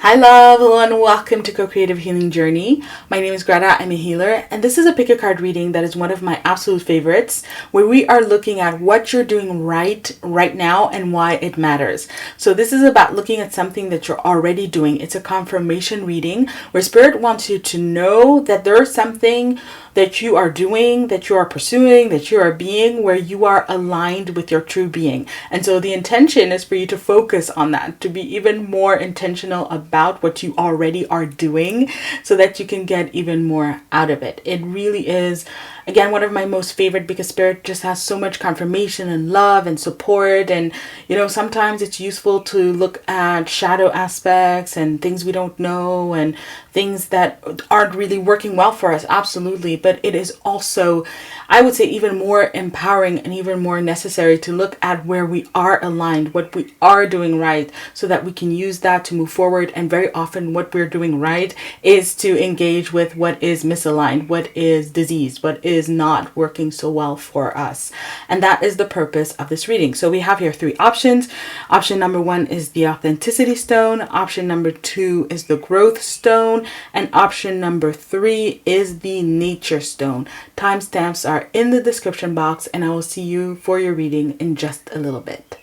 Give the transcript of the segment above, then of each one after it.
Hi love, hello and welcome to Co-Creative Healing Journey. My name is Greta, I'm a healer, and this is a pick a card reading that is one of my absolute favorites, where we are looking at what you're doing right now and why it matters. So this is about looking at something that you're already doing. It's a confirmation reading where Spirit wants you to know that there's something that you are doing, that you are pursuing, that you are being, where you are aligned with your true being. And so the intention is for you to focus on that, to be even more intentional about what you already are doing so that you can get even more out of it. It really is, again, one of my most favorite because Spirit just has so much confirmation and love and support. And, sometimes it's useful to look at shadow aspects and things we don't know and things that aren't really working well for us. Absolutely. But it is also, I would say, even more empowering and even more necessary to look at where we are aligned, what we are doing right, so that we can use that to move forward. And very often what we're doing right is to engage with what is misaligned, what is diseased, what is not working so well for us. And that is the purpose of this reading. So we have here 3 options. Option number 1 is the authenticity stone. Option number 2 is the growth stone. And option number 3 is the nature stone. Timestamps are in the description box, and I will see you for your reading in just a little bit.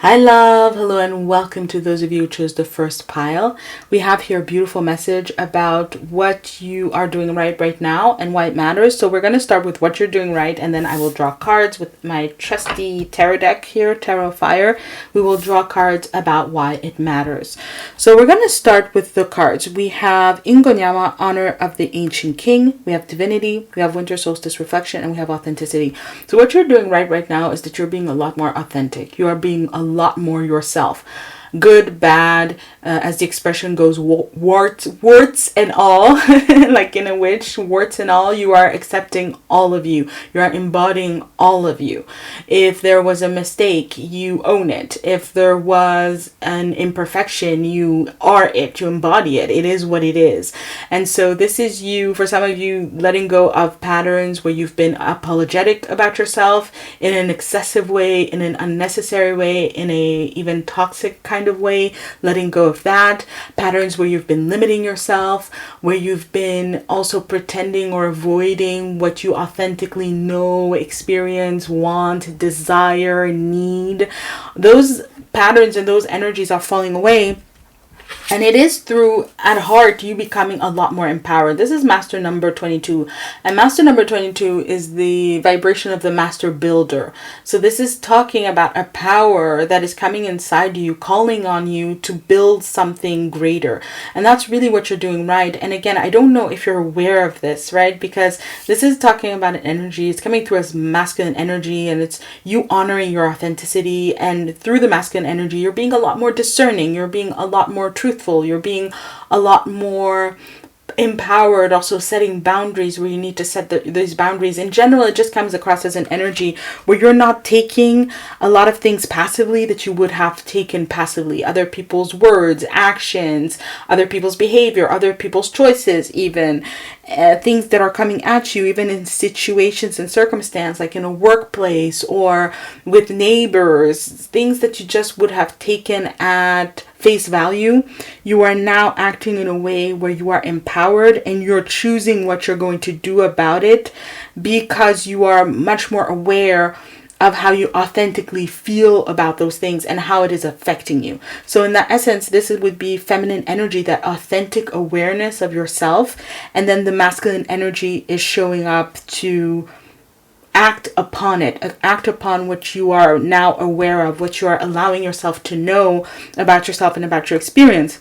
Hi love, hello and welcome to those of you who chose the first pile. We have here a beautiful message about what you are doing right now and why it matters. So we're going to start with what you're doing right, and then I will draw cards with my trusty tarot deck here, Tarot Fire. We will draw cards about why it matters. So we're going to start with the cards. We have Ingonyama, Honor of the Ancient King. We have Divinity, we have Winter Solstice Reflection, and we have Authenticity. So what you're doing right now is that you're being a lot more authentic. You are being a lot more yourself. Good, bad, as the expression goes, warts and all, like in a witch, warts and all. You are accepting all of you. You are embodying all of you. If there was a mistake, you own it. If there was an imperfection, you are it. You embody it. It is what it is. And so this is you, for some of you, letting go of patterns where you've been apologetic about yourself in an excessive way, in an unnecessary way, in a even toxic kind of way, letting go of that. Patterns where you've been limiting yourself, where you've been also pretending or avoiding what you authentically know, experience, want, desire, need. Those patterns and those energies are falling away. And it is through, at heart, you becoming a lot more empowered. This is master number 22. And master number 22 is the vibration of the master builder. So this is talking about a power that is coming inside you, calling on you to build something greater. And that's really what you're doing right. And again, I don't know if you're aware of this, right? Because this is talking about an energy. It's coming through as masculine energy, and it's you honoring your authenticity. And through the masculine energy, you're being a lot more discerning. You're being a lot more truthful. You're being a lot more empowered, also setting boundaries where you need to set these boundaries. In general, it just comes across as an energy where you're not taking a lot of things passively that you would have taken passively. Other people's words, actions, other people's behavior, other people's choices, even things that are coming at you, even in situations and circumstance, like in a workplace or with neighbors, things that you just would have taken at face value. You are now acting in a way where you are empowered and you're choosing what you're going to do about it, because you are much more aware of how you authentically feel about those things and how it is affecting you. So in that essence, this would be feminine energy, that authentic awareness of yourself. And then the masculine energy is showing up to act upon it, act upon what you are now aware of, what you are allowing yourself to know about yourself and about your experience.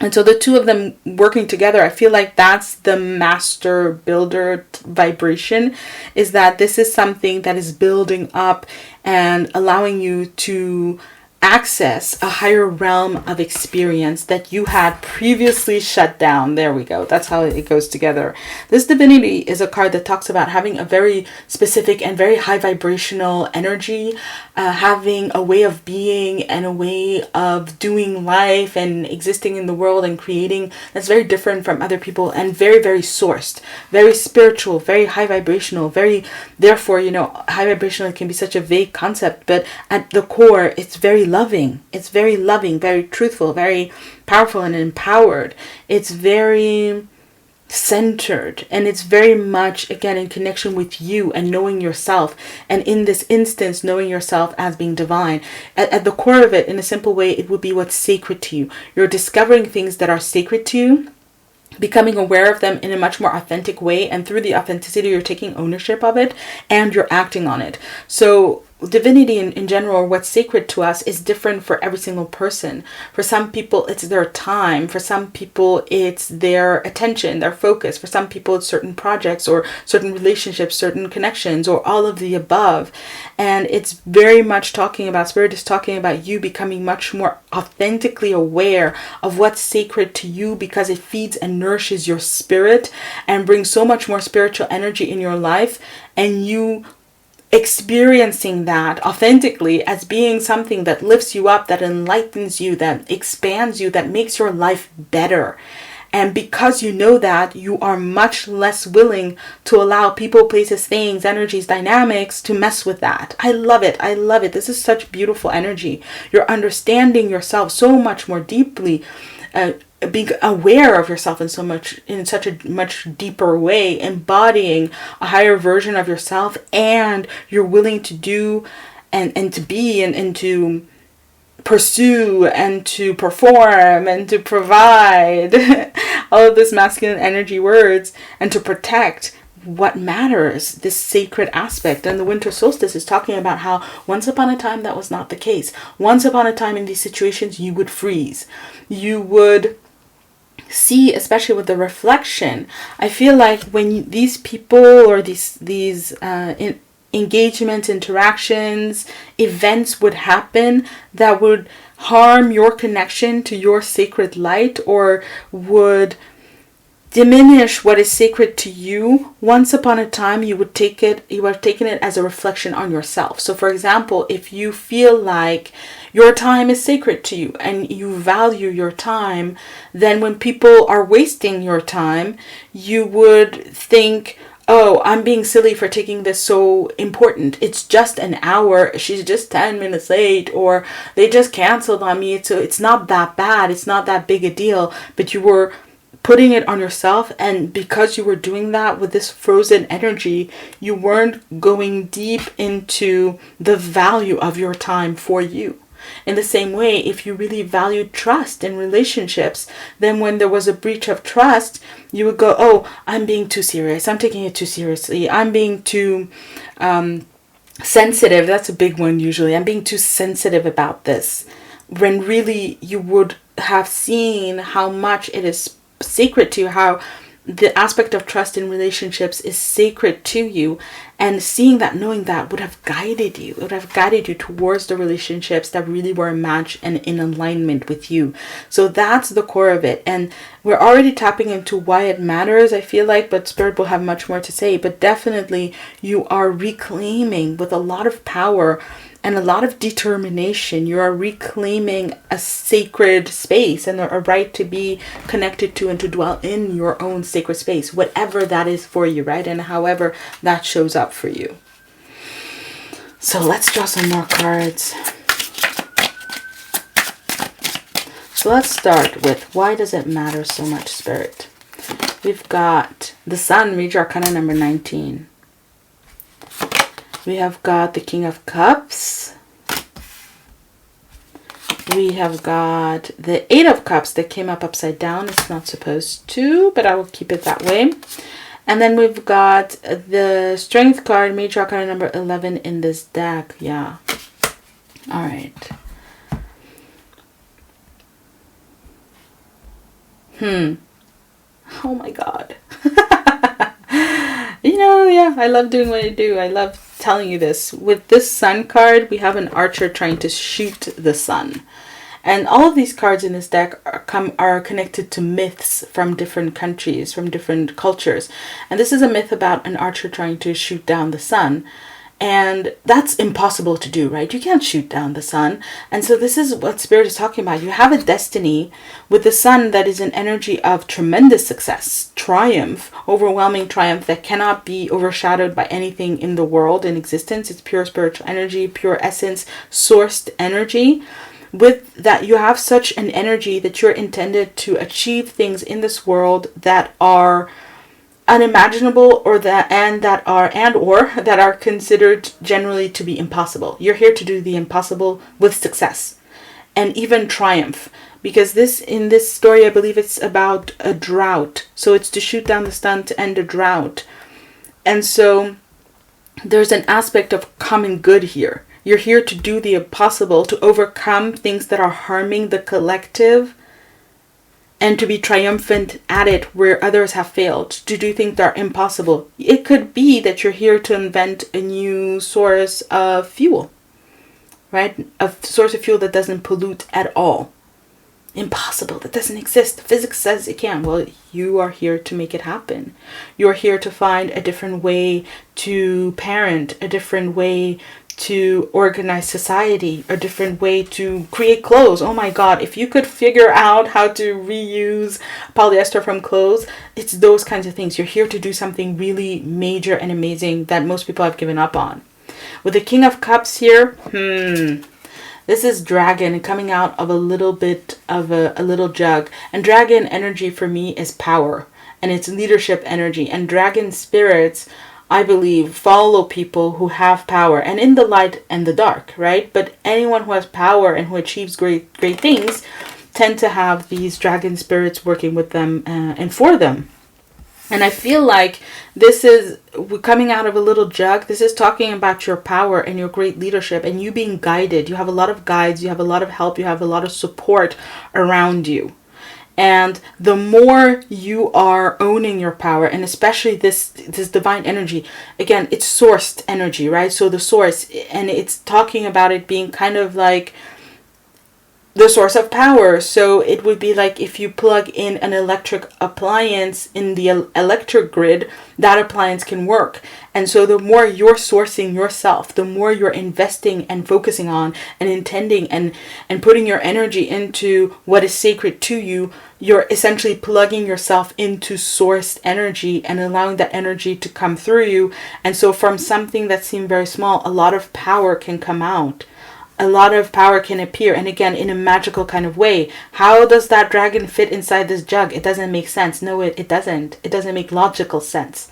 And so the two of them working together, I feel like that's the master builder vibration, is that this is something that is building up and allowing you to access a higher realm of experience that you had previously shut down. There we go. That's how it goes together. This divinity is a card that talks about having a very specific and very high vibrational energy, having a way of being and a way of doing life and existing in the world and creating that's very different from other people, and very, very sourced, very spiritual, very high vibrational, very, therefore, high vibrational can be such a vague concept, but at the core, it's very loving. It's very loving, very truthful, very powerful and empowered. It's very centered, and it's very much, again, in connection with you and knowing yourself, and in this instance knowing yourself as being divine. At the core of it, in a simple way, it would be what's sacred to you. You're discovering things that are sacred to you, becoming aware of them in a much more authentic way, and through the authenticity you're taking ownership of it and you're acting on it. So divinity in general, what's sacred to us, is different for every single person. For some people it's their time, for some people it's their attention, their focus, for some people it's certain projects or certain relationships, certain connections, or all of the above. And it's very much talking about, Spirit is talking about you becoming much more authentically aware of what's sacred to you, because it feeds and nourishes your spirit and brings so much more spiritual energy in your life, and you experiencing that authentically as being something that lifts you up, that enlightens you, that expands you, that makes your life better. And because you know that, you are much less willing to allow people, places, things, energies, dynamics to mess with that. I love it. I love it. This is such beautiful energy. You're understanding yourself so much more deeply, being aware of yourself in such a much deeper way, embodying a higher version of yourself, and you're willing to do and to be and to pursue and to perform and to provide all of this masculine energy words, and to protect what matters, this sacred aspect. And the winter solstice is talking about how once upon a time that was not the case. Once upon a time in these situations you would freeze. You would see, especially with the reflection, I feel like when these people or these engagements, interactions, events would happen that would harm your connection to your sacred light, or would diminish what is sacred to you, once upon a time you are taking it as a reflection on yourself. So for example, if you feel like your time is sacred to you and you value your time, then when people are wasting your time, you would think, oh, I'm being silly for taking this so important. It's just an hour. She's just 10 minutes late, or they just canceled on me. So it's not that bad. It's not that big a deal. But you were putting it on yourself, and because you were doing that with this frozen energy, you weren't going deep into the value of your time for you. In the same way, if you really valued trust in relationships, then when there was a breach of trust, you would go, oh, I'm being too serious. I'm taking it too seriously. I'm being too sensitive. That's a big one usually. I'm being too sensitive about this. When really you would have seen how much it is sacred to you, how the aspect of trust in relationships is sacred to you, and seeing that, knowing that would have guided you. It would have guided you towards the relationships that really were a match and in alignment with you. So that's the core of it. And we're already tapping into why it matters, I feel like, but Spirit will have much more to say. But definitely you are reclaiming with a lot of power and a lot of determination. You are reclaiming a sacred space and a right to be connected to and to dwell in your own sacred space, whatever that is for you, right? And however that shows up for you. So let's draw some more cards. So let's start with, why does it matter so much, Spirit? We've got the Sun, Major Arcana number 19. We have got the King of Cups. We have got the Eight of Cups that came up upside down. It's not supposed to, but I will keep it that way. And then we've got the Strength card, Major Arcana number 11 in this deck. Yeah. All right. Oh my God. Yeah, I love doing what I do. I love telling you this. With this sun card, we have an archer trying to shoot the sun. And all of these cards in this deck are connected to myths from different countries, from different cultures. And this is a myth about an archer trying to shoot down the sun. And that's impossible to do, right? You can't shoot down the sun. And so this is what Spirit is talking about. You have a destiny with the sun that is an energy of tremendous success, triumph, overwhelming triumph that cannot be overshadowed by anything in the world, in existence. It's pure spiritual energy, pure essence, sourced energy. With that, you have such an energy that you're intended to achieve things in this world that are unimaginable, or that are considered generally to be impossible. You're here to do the impossible with success and even triumph, because in this story, I believe it's about a drought. So it's to shoot down the sun to end a drought. And so there's an aspect of common good here. You're here to do the impossible, to overcome things that are harming the collective, and to be triumphant at it where others have failed, to do things that are impossible. It could be that you're here to invent a new source of fuel, right? A source of fuel that doesn't pollute at all. Impossible, that doesn't exist. Physics says it can. Well, you are here to make it happen. You're here to find a different way to parent, a different way to organize society, a different way to create clothes. Oh my God, if you could figure out how to reuse polyester from clothes, it's those kinds of things. You're here to do something really major and amazing that most people have given up on. With the King of Cups here, this is dragon coming out of a little bit of a little jug. And dragon energy for me is power, and it's leadership energy. And dragon spirits, I believe, follow people who have power, and in the light and the dark, right? But anyone who has power and who achieves great things tend to have these dragon spirits working with them and for them. And I feel like this is coming out of a little jug. This is talking about your power and your great leadership and you being guided. You have a lot of guides, you have a lot of help, you have a lot of support around you. And the more you are owning your power, and especially this divine energy, again, it's sourced energy, right? So the source, and it's talking about it being kind of like the source of power. So it would be like if you plug in an electric appliance in the electric grid, that appliance can work. And so the more you're sourcing yourself, the more you're investing and focusing on and intending and putting your energy into what is sacred to you, you're essentially plugging yourself into sourced energy and allowing that energy to come through you. And so from something that seemed very small, a lot of power can come out. A lot of power can appear, and again, in a magical kind of way. How does that dragon fit inside this jug? It doesn't make sense. No, it doesn't. It doesn't make logical sense.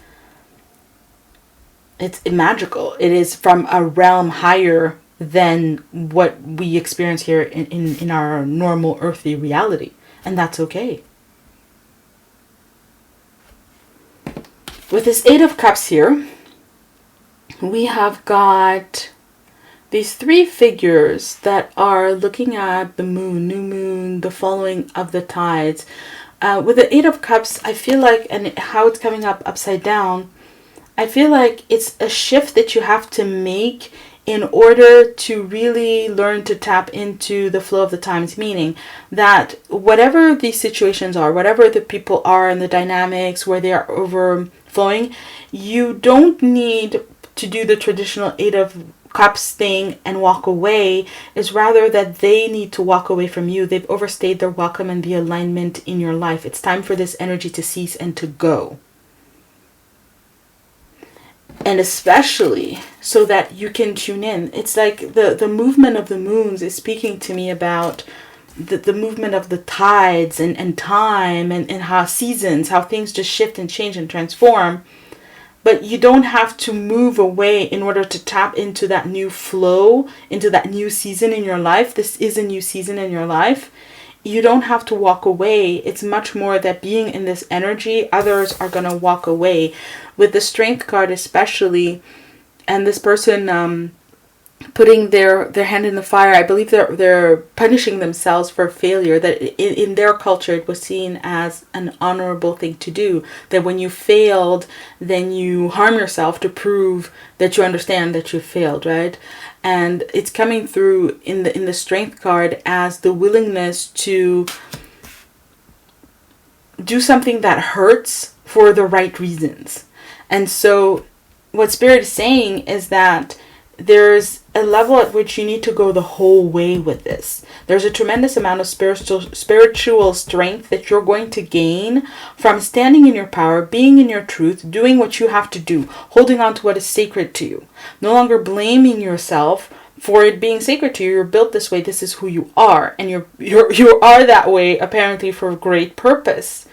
It's magical. It is from a realm higher than what we experience here in our normal earthly reality. And that's okay. With this Eight of Cups here, we have got these three figures that are looking at the moon, new moon, the following of the tides. With the Eight of Cups, I feel like, and how it's coming up upside down, I feel like it's a shift that you have to make in order to really learn to tap into the flow of the times, meaning that whatever these situations are, whatever the people are and the dynamics where they are overflowing, you don't need to do the traditional Eight of Cups thing and walk away. Is rather that they need to walk away from you. They've overstayed their welcome and the alignment in your life. It's time for this energy to cease and to go. And especially so that you can tune in. It's like the movement of the moons is speaking to me about the movement of the tides and time and how seasons, how things just shift and change and transform. But you don't have to move away in order to tap into that new flow, into that new season in your life. This is a new season in your life. You don't have to walk away. It's much more that being in this energy, others are going to walk away. With the Strength card especially, and this person putting their hand in the fire. I believe they're punishing themselves for failure. That in their culture it was seen as an honorable thing to do. That when you failed, then you harm yourself to prove that you understand that you failed, right? And it's coming through in the strength card as the willingness to do something that hurts for the right reasons. And so what Spirit is saying is that there's a level at which you need to go the whole way with this. There's a tremendous amount of spiritual strength that you're going to gain from standing in your power, being in your truth, doing what you have to do, holding on to what is sacred to you. No longer blaming yourself for it being sacred to you. You're built this way. This is who you are. And you are that way apparently for a great purpose.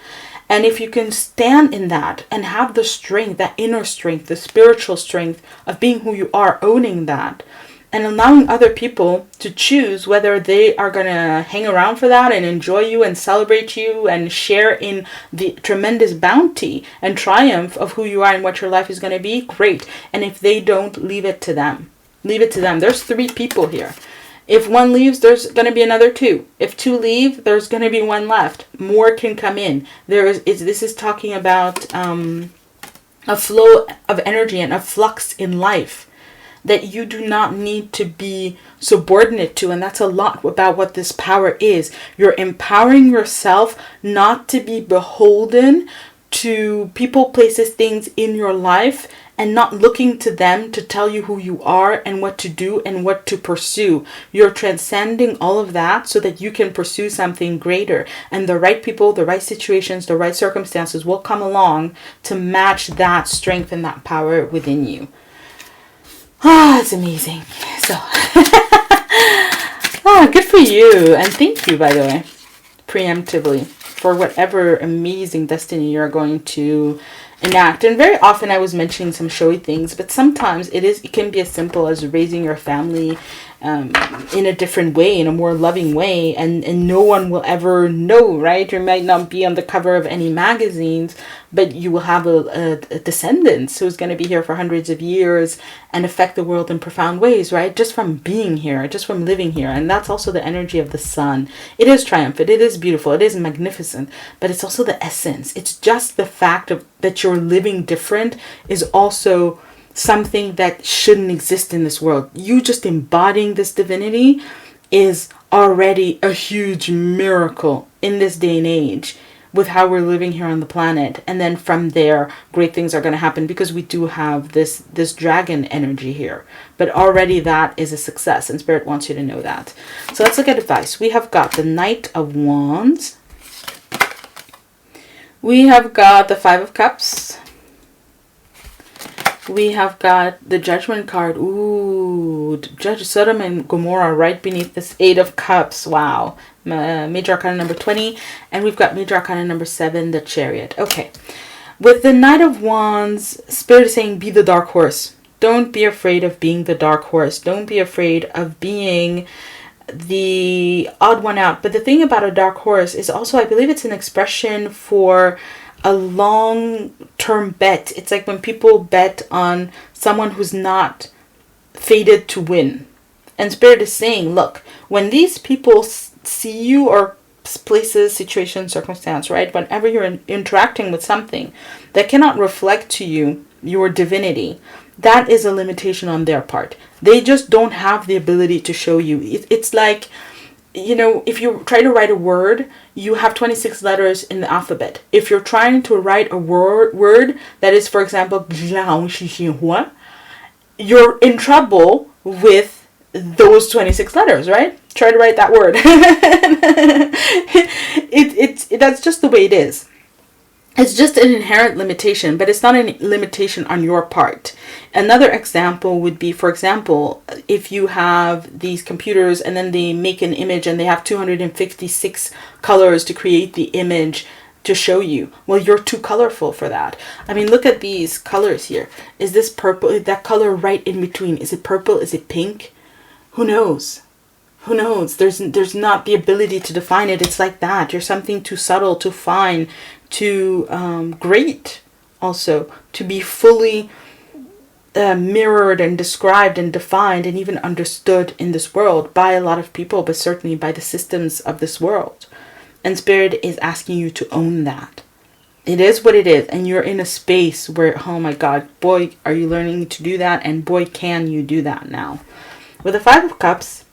And if you can stand in that and have the strength, that inner strength, the spiritual strength of being who you are, owning that, and allowing other people to choose whether they are going to hang around for that and enjoy you and celebrate you and share in the tremendous bounty and triumph of who you are and what your life is going to be, great. And if they don't, leave it to them. Leave it to them. There's 3 people here. If one leaves, there's going to be another 2. If 2 leave, there's going to be 1 left. More can come in. This is talking about a flow of energy and a flux in life that you do not need to be subordinate to. And that's a lot about what this power is. You're empowering yourself not to be beholden to people, places, things in your life, and not looking to them to tell you who you are and what to do and what to pursue. You're transcending all of that so that you can pursue something greater. And the right people, the right situations, the right circumstances will come along to match that strength and that power within you. It's amazing. So, good for you. And thank you, by the way, preemptively, for whatever amazing destiny you're going to enact. And very often I was mentioning some showy things, but sometimes it can be as simple as raising your family in a different way, in a more loving way, and no one will ever know, right? You might not be on the cover of any magazines, but you will have a descendant who's going to be here for hundreds of years and affect the world in profound ways, right? Just from being here, just from living here. And that's also the energy of the sun. It is triumphant, it is beautiful, it is magnificent, but it's also the essence. It's just the fact that you're living different is also something that shouldn't exist in this world. You just embodying this divinity is already a huge miracle in this day and age with how we're living here on the planet. And then from there, great things are going to happen because we do have this dragon energy here. But already that is a success, and Spirit wants you to know that. So let's look at advice. We have got the Knight of Wands. We have got the 5 of Cups. We have got the Judgment card. Ooh, Judge Sodom and Gomorrah right beneath this 8 of Cups. Wow. Major Arcana number 20. And we've got Major Arcana number 7, the Chariot. Okay. With the Knight of Wands, Spirit is saying be the dark horse. Don't be afraid of being the dark horse. Don't be afraid of being the odd one out. But the thing about a dark horse is also, I believe it's an expression for a long-term bet. It's like when people bet on someone who's not fated to win. And Spirit is saying, look, when these people see you, or places, situation, circumstance, right? Whenever you're interacting with something that cannot reflect to you your divinity, that is a limitation on their part. They just don't have the ability to show you. It's like, you know, if you try to write a word, you have 26 letters in the alphabet. If you're trying to write a word that is, for example, you're in trouble with those 26 letters, right? Try to write that word. That's just the way it is. It's just an inherent limitation, but it's not a limitation on your part. Another example would be, for example, if you have these computers and then they make an image and they have 256 colors to create the image to show you. Well, you're too colorful for that. I mean, look at these colors here. Is this purple? Is that color right in between? Is it purple? Is it pink? Who knows? Who knows? There's not the ability to define it. It's like that. You're something too subtle, too fine, too great also to be fully mirrored and described and defined and even understood in this world by a lot of people, but certainly by the systems of this world. And Spirit is asking you to own that. It is what it is, and you're in a space where, oh my God, boy, are you learning to do that, and boy, can you do that now. With the Five of Cups,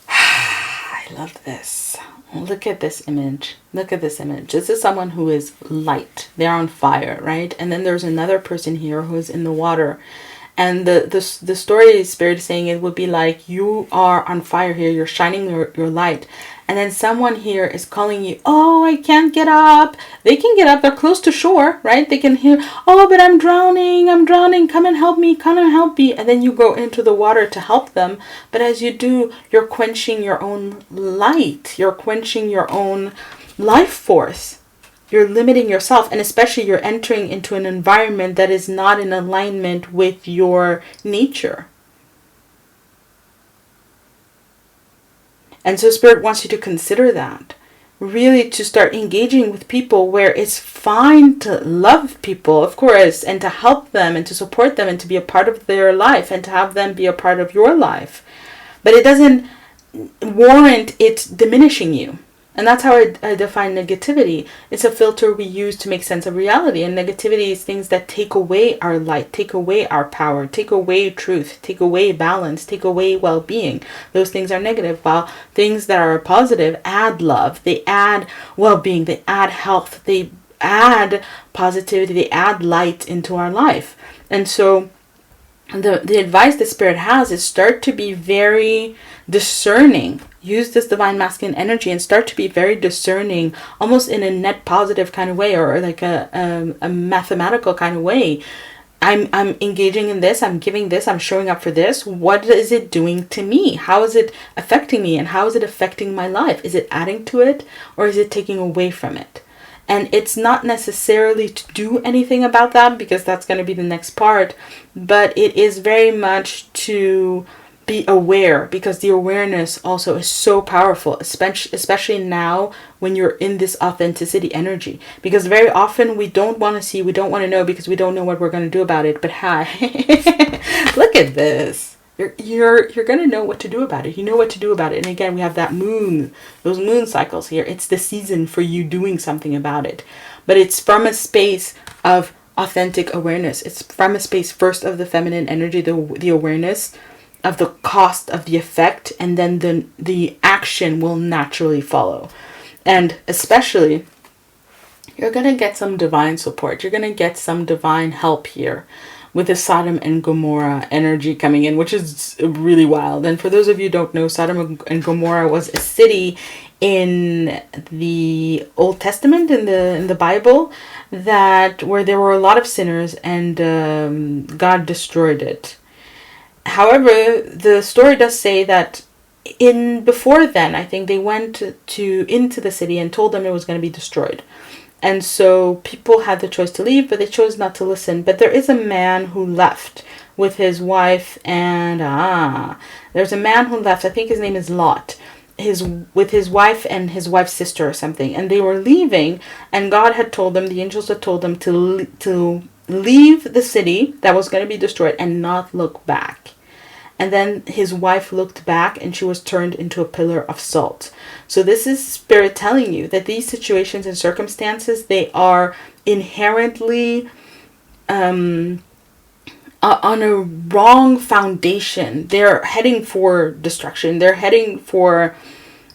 I love this. Look at this image. Look at this image. This is someone who is light. They're on fire, right? And then there's another person here who is in the water. And the story Spirit is saying it would be like you are on fire here. You're shining your light. And then someone here is calling you, oh, I can't get up. They can get up. They're close to shore, right? They can hear, oh, but I'm drowning. I'm drowning. Come and help me. Come and help me. And then you go into the water to help them. But as you do, you're quenching your own light. You're quenching your own life force. You're limiting yourself. And especially you're entering into an environment that is not in alignment with your nature. And so Spirit wants you to consider that. Really to start engaging with people where it's fine to love people, of course, and to help them and to support them and to be a part of their life and to have them be a part of your life. But it doesn't warrant it diminishing you. And that's how I define negativity. It's a filter we use to make sense of reality. And negativity is things that take away our light, take away our power, take away truth, take away balance, take away well-being. Those things are negative. While things that are positive add love, they add well-being, they add health, they add positivity, they add light into our life. And so the advice that Spirit has is start to be very discerning. Use this divine masculine energy and start to be very discerning, almost in a net positive kind of way, or like a mathematical kind of way. I'm engaging in this, I'm giving this, I'm showing up for this. What is it doing to me? How is it affecting me? And how is it affecting my life? Is it adding to it or is it taking away from it? And it's not necessarily to do anything about that, because that's going to be the next part. But it is very much to be aware, because the awareness also is so powerful, especially now when you're in this authenticity energy. Because very often we don't want to see, we don't want to know, because we don't know what we're going to do about it. But hi, look at this. You're going to know what to do about it. You know what to do about it. And again, we have that moon, those moon cycles here. It's the season for you doing something about it. But it's from a space of authentic awareness. It's from a space first of the feminine energy, the awareness of the cost of the effect, and then the action will naturally follow. And especially, you're going to get some divine support. You're going to get some divine help here with the Sodom and Gomorrah energy coming in, which is really wild. And for those of you who don't know, Sodom and Gomorrah was a city in the Old Testament, in the Bible, where there were a lot of sinners, and God destroyed it. However, the story does say that before then, I think they went into the city and told them it was going to be destroyed. And so people had the choice to leave, but they chose not to listen. But there is a man who left with his wife, and there's a man who left. I think his name is Lot. With his wife and his wife's sister or something, and they were leaving, and God had told them, the angels had told them to leave the city that was going to be destroyed and not look back. And then his wife looked back and she was turned into a pillar of salt. So this is Spirit telling you that these situations and circumstances, they are inherently on a wrong foundation. They're heading for destruction. They're heading for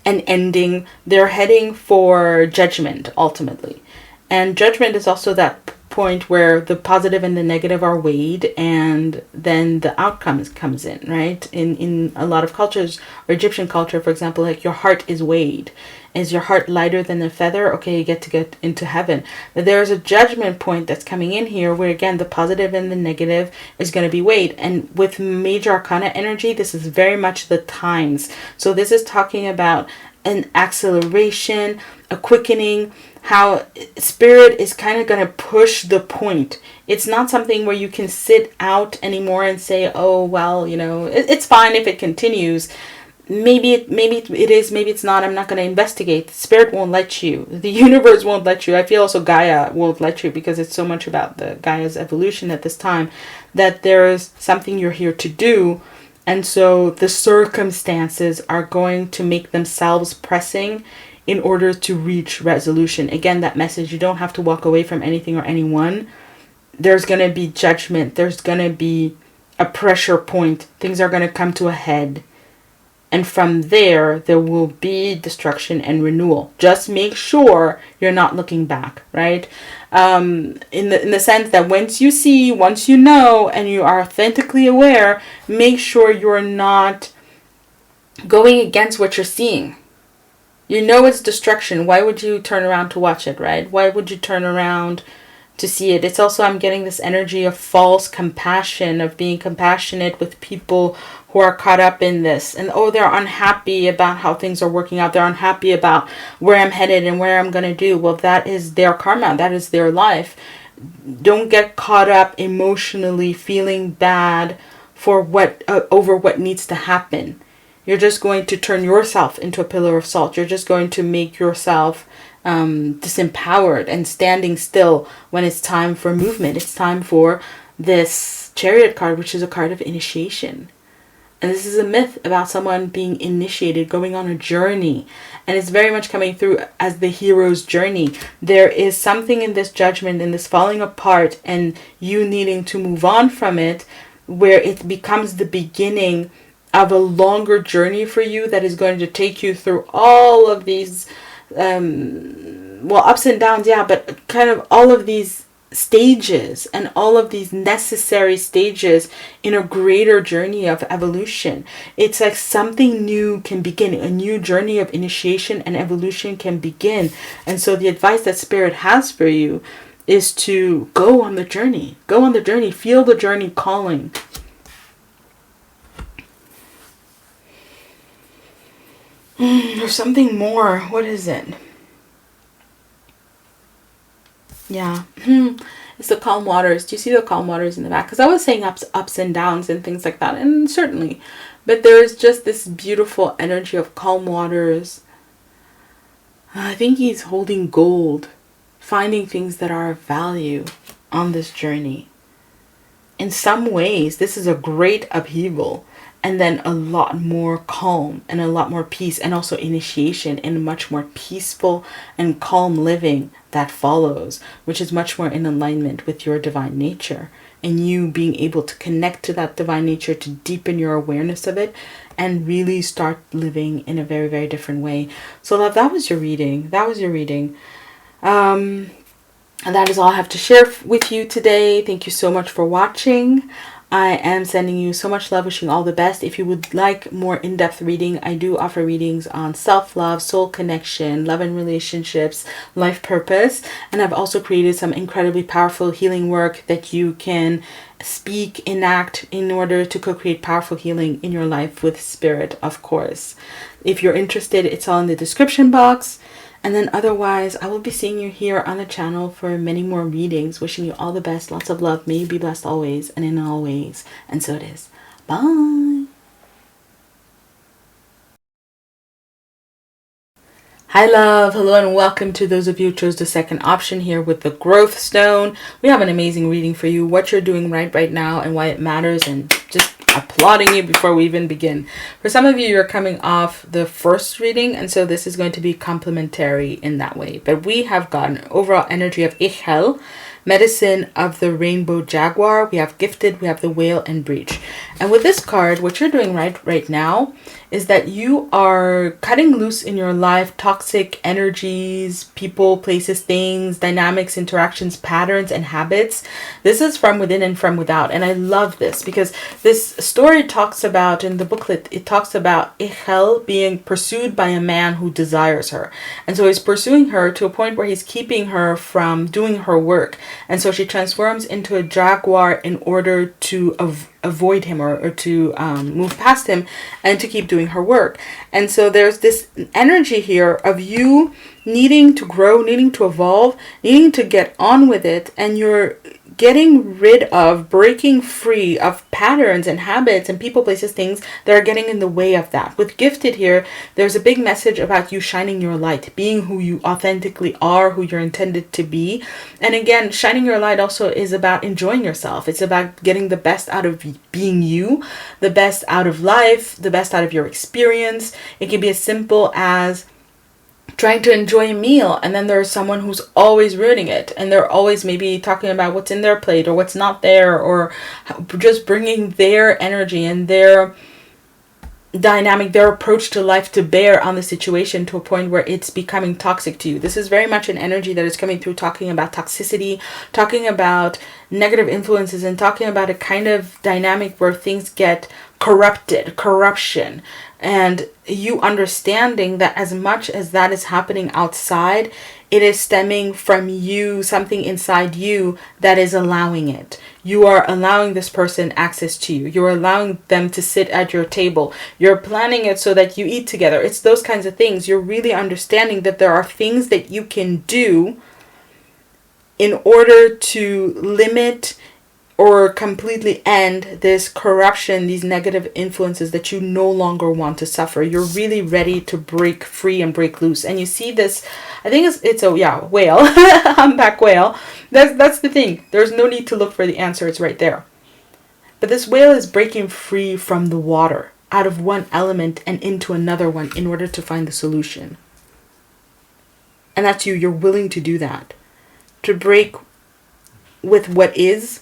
an ending. They're heading for judgment, ultimately. And judgment is also that point where the positive and the negative are weighed, and then the outcome comes in, right? In a lot of cultures, or Egyptian culture, for example, like your heart is weighed. Is your heart lighter than a feather? Okay, you get into heaven. But there's a judgment point that's coming in here where, again, the positive and the negative is going to be weighed. And with major arcana energy, this is very much the times. So this is talking about an acceleration, a quickening, how Spirit is kind of going to push the point. It's not something where you can sit out anymore and say, oh, well, it's fine if it continues. maybe it is, maybe it's not. I'm not going to investigate. Spirit won't let you. The universe won't let you. I feel also Gaia won't let you, because it's so much about the Gaia's evolution at this time, that there is something you're here to do. And so the circumstances are going to make themselves pressing in order to reach resolution. Again, that message, you don't have to walk away from anything or anyone. There's going to be judgment. There's going to be a pressure point. Things are going to come to a head. And from there will be destruction and renewal. Just make sure you're not looking back, right? In the sense that once you see, once you know, and you are authentically aware, make sure you're not going against what you're seeing. You know it's destruction. Why would you turn around to watch it, right? Why would you turn around to see it? It's also, I'm getting this energy of false compassion, of being compassionate with people who are caught up in this, and they're unhappy about how things are working out. They're unhappy about where I'm headed and where I'm going to do. Well, that is their karma. That is their life. Don't get caught up emotionally feeling bad for over what needs to happen. You're just going to turn yourself into a pillar of salt. You're just going to make yourself disempowered and standing still when it's time for movement. It's time for this Chariot card, which is a card of initiation. And this is a myth about someone being initiated, going on a journey. And it's very much coming through as the hero's journey. There is something in this judgment, in this falling apart, and you needing to move on from it, where it becomes the beginning of a longer journey for you that is going to take you through all of these, ups and downs, yeah, but kind of all of these stages and all of these necessary stages in a greater journey of evolution. It's like something new can begin. A new journey of initiation and evolution can begin. And so the advice that Spirit has for you is to go on the journey. Go on the journey. Feel the journey calling. There's something more. What is it? Yeah. It's the calm waters. Do you see the calm waters in the back? Because I was saying ups and downs and things like that. And certainly. But there's just this beautiful energy of calm waters. I think he's holding gold. Finding things that are of value on this journey. In some ways, this is a great upheaval. And then a lot more calm and a lot more peace, and also initiation and much more peaceful and calm living that follows, which is much more in alignment with your divine nature, and you being able to connect to that divine nature, to deepen your awareness of it and really start living in a very, very different way. So love, that was your reading. And that is all I have to share with you today. Thank you so much for watching. I am sending you so much love, wishing all the best. If you would like more in-depth reading, I do offer readings on self-love, soul connection, love and relationships, life purpose. And I've also created some incredibly powerful healing work that you can speak, enact in order to co-create powerful healing in your life with Spirit, of course. If you're interested, it's all in the description box. And then otherwise, I will be seeing you here on the channel for many more readings. Wishing you all the best. Lots of love. May you be blessed always and in all ways. And so it is. Bye. Hi love, hello and welcome to those of you who chose the second option here with the growth stone. We have an amazing reading for you, what you're doing right now and why it matters, and just applauding you before we even begin. For some of you, you're coming off the first reading, and so this is going to be complementary in that way. But we have got an overall energy of Ichel, medicine of the rainbow jaguar. We have gifted, we have the whale and breach. And with this card, what you're doing right now is that you are cutting loose in your life toxic energies, people, places, things, dynamics, interactions, patterns, and habits. This is from within and from without. And I love this because this story talks about, in the booklet, it talks about Ichel being pursued by a man who desires her. And so he's pursuing her to a point where he's keeping her from doing her work. And so she transforms into a jaguar in order to avoid him or to move past him and to keep doing her work. And so there's this energy here of you needing to grow, needing to evolve, needing to get on with it, and you're getting rid of, breaking free of patterns and habits and people, places, things that are getting in the way of that. With gifted here, there's a big message about you shining your light, being who you authentically are, who you're intended to be. And again, shining your light also is about enjoying yourself. It's about getting the best out of being you, the best out of life, the best out of your experience. It can be as simple as trying to enjoy a meal, and then there's someone who's always ruining it, and they're always maybe talking about what's in their plate or what's not there, or just bringing their energy and their dynamic, their approach to life to bear on the situation to a point where it's becoming toxic to you. This is very much an energy that is coming through, talking about toxicity, talking about negative influences, and talking about a kind of dynamic where things get corruption, and you understanding that as much as that is happening outside, it is stemming from you, something inside you that is allowing it. You are allowing this person access to you. You're allowing them to sit at your table. You're planning it so that you eat together. It's those kinds of things. You're really understanding that there are things that you can do in order to limit or completely end this corruption, these negative influences that you no longer want to suffer. You're really ready to break free and break loose. And you see this, I think it's a whale, humpback whale. That's the thing. There's no need to look for the answer. It's right there. But this whale is breaking free from the water, out of one element and into another one in order to find the solution. And that's you. You're willing to do that. To break with what is,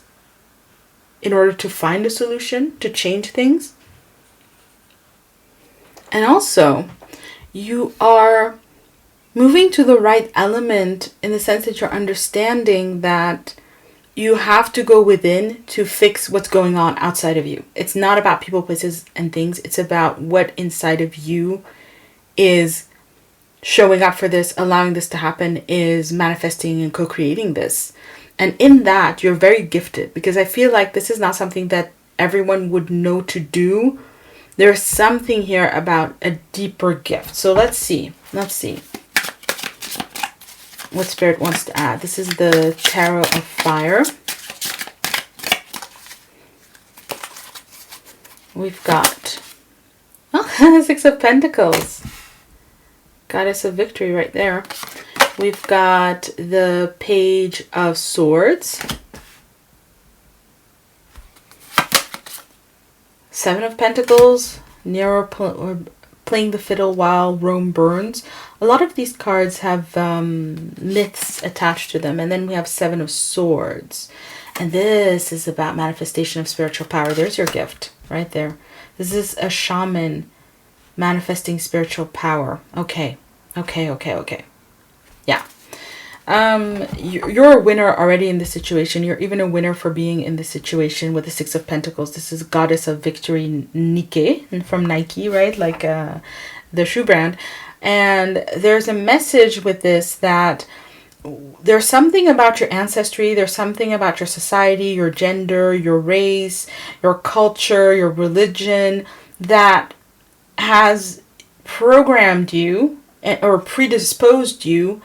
in order to find a solution, to change things. And also, you are moving to the right element in the sense that you're understanding that you have to go within to fix what's going on outside of you. It's not about people, places, and things. It's about what inside of you is showing up for this, allowing this to happen, is manifesting and co-creating this. And in that, you're very gifted, because I feel like this is not something that everyone would know to do. There's something here about a deeper gift. So let's see what Spirit wants to add. This is the Tarot of Fire. We've got Six of Pentacles. Goddess of Victory right there. We've got the Page of Swords. Seven of Pentacles. Nero playing the fiddle while Rome burns. A lot of these cards have myths attached to them. And then we have Seven of Swords. And this is about manifestation of spiritual power. There's your gift right there. This is a shaman manifesting spiritual power. Okay. Yeah. You're a winner already in this situation. You're even a winner for being in this situation with the Six of Pentacles. This is Goddess of Victory, Nike, from Nike, right? Like the shoe brand. And there's a message with this that there's something about your ancestry. There's something about your society, your gender, your race, your culture, your religion that has programmed you or predisposed you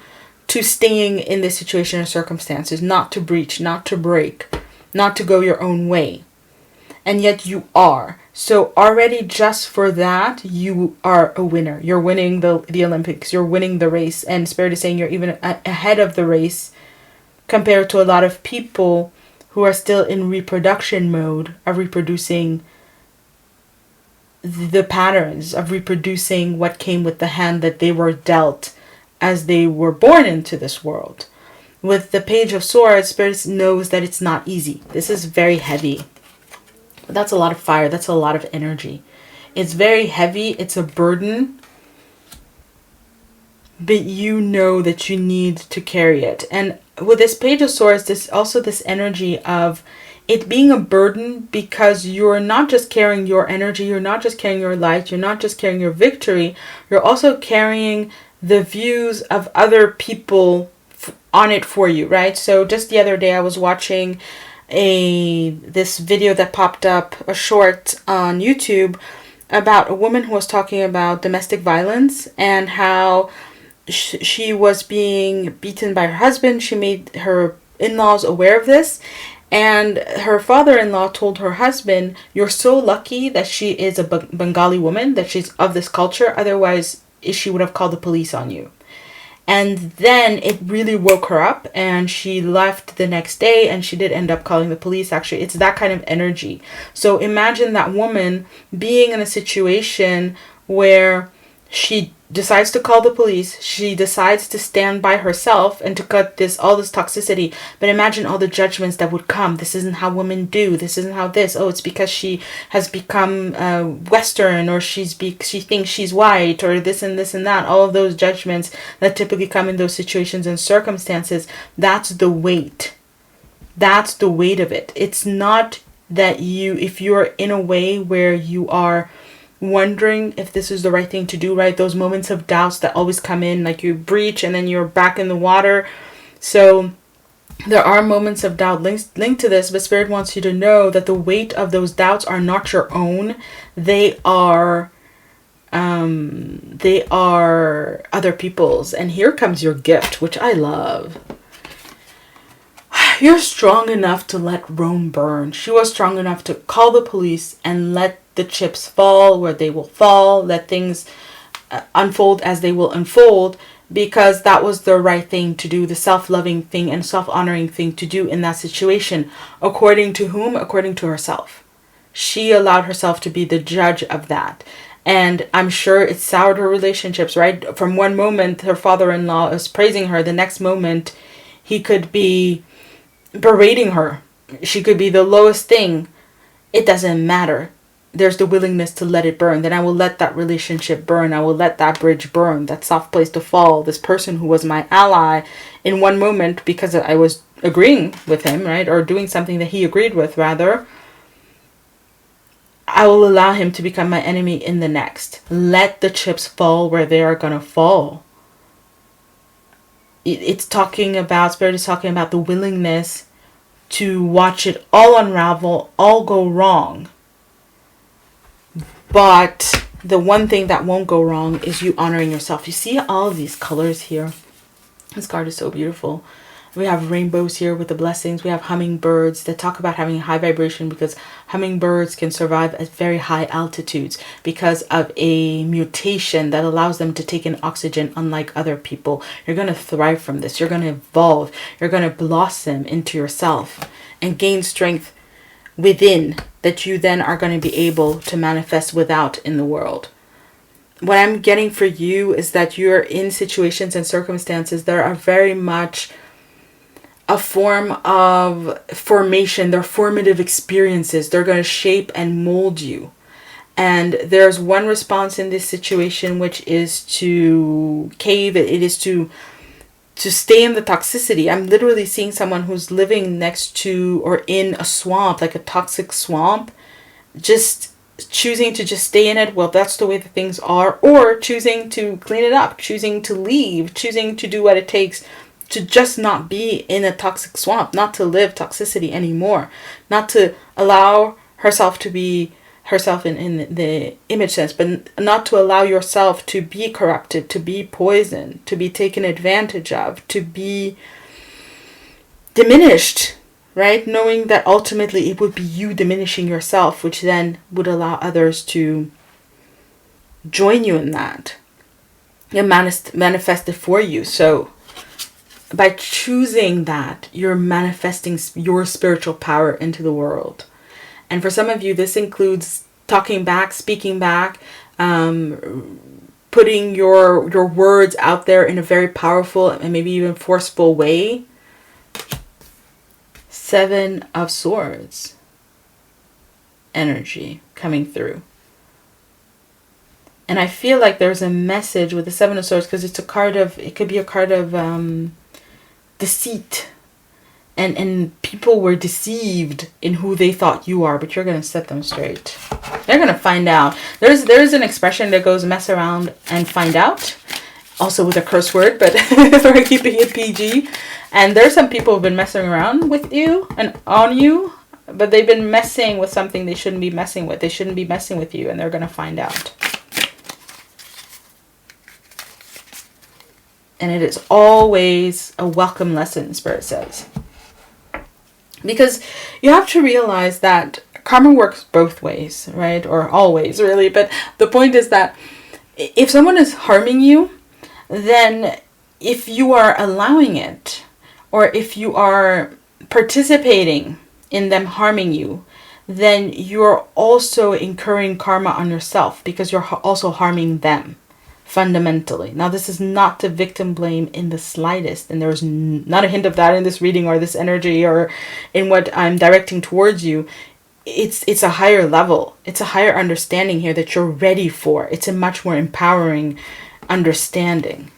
to staying in this situation or circumstances, not to breach, not to break, not to go your own way. And yet you are. So already just for that, you are a winner. You're winning the Olympics. You're winning the race. And Spirit is saying you're even ahead of the race compared to a lot of people who are still in reproduction mode, of reproducing the patterns, of reproducing what came with the hand that they were dealt as they were born into this world. With the Page of Swords, Spirit knows that it's not easy. This is very heavy. But that's a lot of fire. That's a lot of energy. It's very heavy. It's a burden. But you know that you need to carry it. And with this Page of Swords, there's also this energy of it being a burden, because you're not just carrying your energy, you're not just carrying your light, you're not just carrying your victory, you're also carrying the views of other people on it for you, right? So just the other day I was watching this video that popped up, a short on YouTube, about a woman who was talking about domestic violence and how she was being beaten by her husband. She made her in-laws aware of this, And her father-in-law told her husband, you're so lucky that she is a Bengali woman, that she's of this culture. Otherwise, she would have called the police on you. And then it really woke her up, and she left the next day, and she did end up calling the police. Actually, it's that kind of energy. So imagine that woman being in a situation where she decides to call the police. She decides to stand by herself and to cut all this toxicity. But imagine all the judgments that would come. This isn't how women do. This isn't how this. Oh, it's because she has become Western, or she thinks she's white, or this and this and that. All of those judgments that typically come in those situations and circumstances. That's the weight. That's the weight of it. It's not that if you're in a way where you are wondering if this is the right thing to do, right? Those moments of doubts that always come in, like you breach and then you're back in the water. So there are moments of doubt linked to this, but Spirit wants you to know that the weight of those doubts are not your own. They are other people's. And here comes your gift, which I love. You're strong enough to let Rome burn. She was strong enough to call the police and let the chips fall where they will fall, let things unfold as they will unfold, because that was the right thing to do, the self-loving thing and self-honoring thing to do in that situation. According to whom? According to herself. She allowed herself to be the judge of that. And I'm sure it soured her relationships, right? From one moment, her father-in-law is praising her. The next moment, he could be berating her. She could be the lowest thing. It doesn't matter. There's the willingness to let it burn. Then I will let that relationship burn. I will let that bridge burn, that soft place to fall. This person who was my ally in one moment because I was agreeing with him, right? Or doing something that he agreed with, rather. I will allow him to become my enemy in the next. Let the chips fall where they are going to fall. It's talking about, Spirit is talking about the willingness to watch it all unravel, all go wrong. But the one thing that won't go wrong is you honoring yourself. You see all of these colors here. This card is so beautiful. We have rainbows here with the blessings. We have hummingbirds that talk about having a high vibration, because hummingbirds can survive at very high altitudes because of a mutation that allows them to take in oxygen unlike other people. You're going to thrive from this. You're going to evolve. You're going to blossom into yourself and gain strength within that you then are going to be able to manifest without in the world. What I'm getting for you is that you're in situations and circumstances that are very much a form of formation. They're formative experiences. They're going to shape and mold you. And there's one response in this situation, which is to cave. It is to stay in the toxicity. I'm literally seeing someone who's living next to or in a swamp, like a toxic swamp, just choosing to just stay in it. Well, that's the way that things are. Or choosing to clean it up, choosing to leave, choosing to do what it takes to just not be in a toxic swamp, not to live toxicity anymore, not to allow herself to be herself in the image sense, but not to allow yourself to be corrupted, to be poisoned, to be taken advantage of, to be diminished, right? Knowing that ultimately it would be you diminishing yourself, which then would allow others to join you in that and manifest it for you. So by choosing that, you're manifesting your spiritual power into the world. And for some of you, this includes talking back, speaking back, putting your words out there in a very powerful and maybe even forceful way. 7 of Swords energy coming through. And I feel like there's a message with the 7 of Swords, because it could be a card of deceit. And people were deceived in who they thought you are, but you're going to set them straight. They're going to find out. There's an expression that goes mess around and find out. Also with a curse word, but we're keeping it PG. And there's some people who've been messing around with you and on you, but they've been messing with something they shouldn't be messing with. They shouldn't be messing with you, and they're going to find out. And it is always a welcome lesson, Spirit says. Because you have to realize that karma works both ways, right? Or always, really. But the point is that if someone is harming you, then if you are allowing it, or if you are participating in them harming you, then you're also incurring karma on yourself, because you're also harming them fundamentally. Now, this is not to victim blame in the slightest, and there's not a hint of that in this reading or this energy or in what I'm directing towards you. It's a higher level. It's a higher understanding here that you're ready for. It's a much more empowering understanding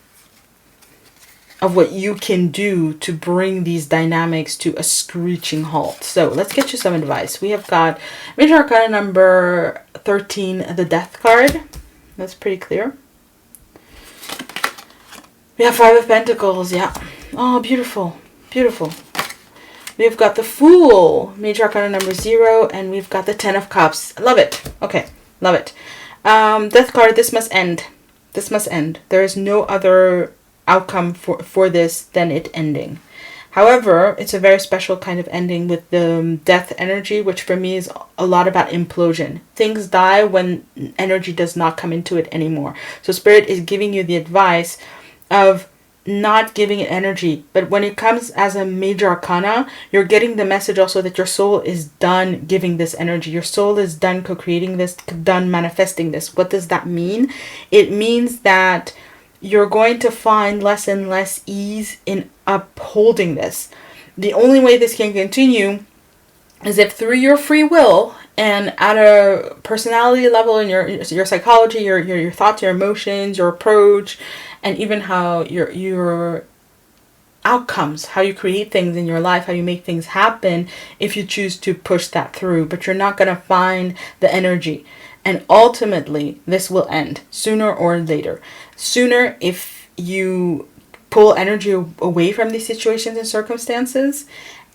of what you can do to bring these dynamics to a screeching halt. So let's get you some advice. We have got Major Arcana number 13, the Death card. That's pretty clear. We have 5 of Pentacles. Yeah. Oh, beautiful. Beautiful. We've got the Fool, Major Arcana number 0, and we've got the 10 of Cups. Love it. Okay. Love it. Death card, this must end. This must end. There is no other outcome for this than it ending. However, it's a very special kind of ending with the death energy, which for me is a lot about implosion. Things die when energy does not come into it anymore. So Spirit is giving you the advice of not giving it energy. But when it comes as a major arcana, you're getting the message also that your soul is done giving this energy. Your soul is done co-creating this, done manifesting this. What does that mean? It means that you're going to find less and less ease in upholding this. The only way this can continue is if through your free will and at a personality level in your psychology, your thoughts, your emotions, your approach, and even how your outcomes, how you create things in your life, how you make things happen, if you choose to push that through. But you're not going to find the energy. And ultimately, this will end sooner or later. Sooner if you pull energy away from these situations and circumstances,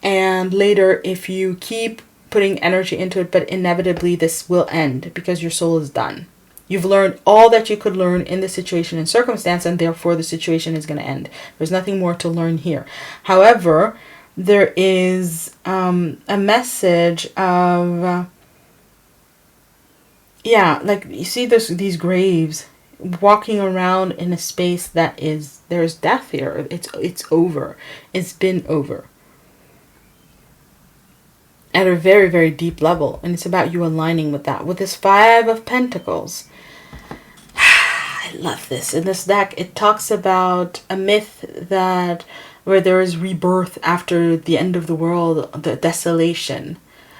and later if you keep putting energy into it, but inevitably this will end because your soul is done. You've learned all that you could learn in the situation and circumstance, and therefore the situation is going to end. There's nothing more to learn here. However, there is a message of... yeah, like you see these graves walking around in a space that is, there's death here. It's over. It's been over. At a very, very deep level. And it's about you aligning with that. With this 5 of Pentacles. I love this. In this deck, it talks about a myth that where there is rebirth after the end of the world, the desolation.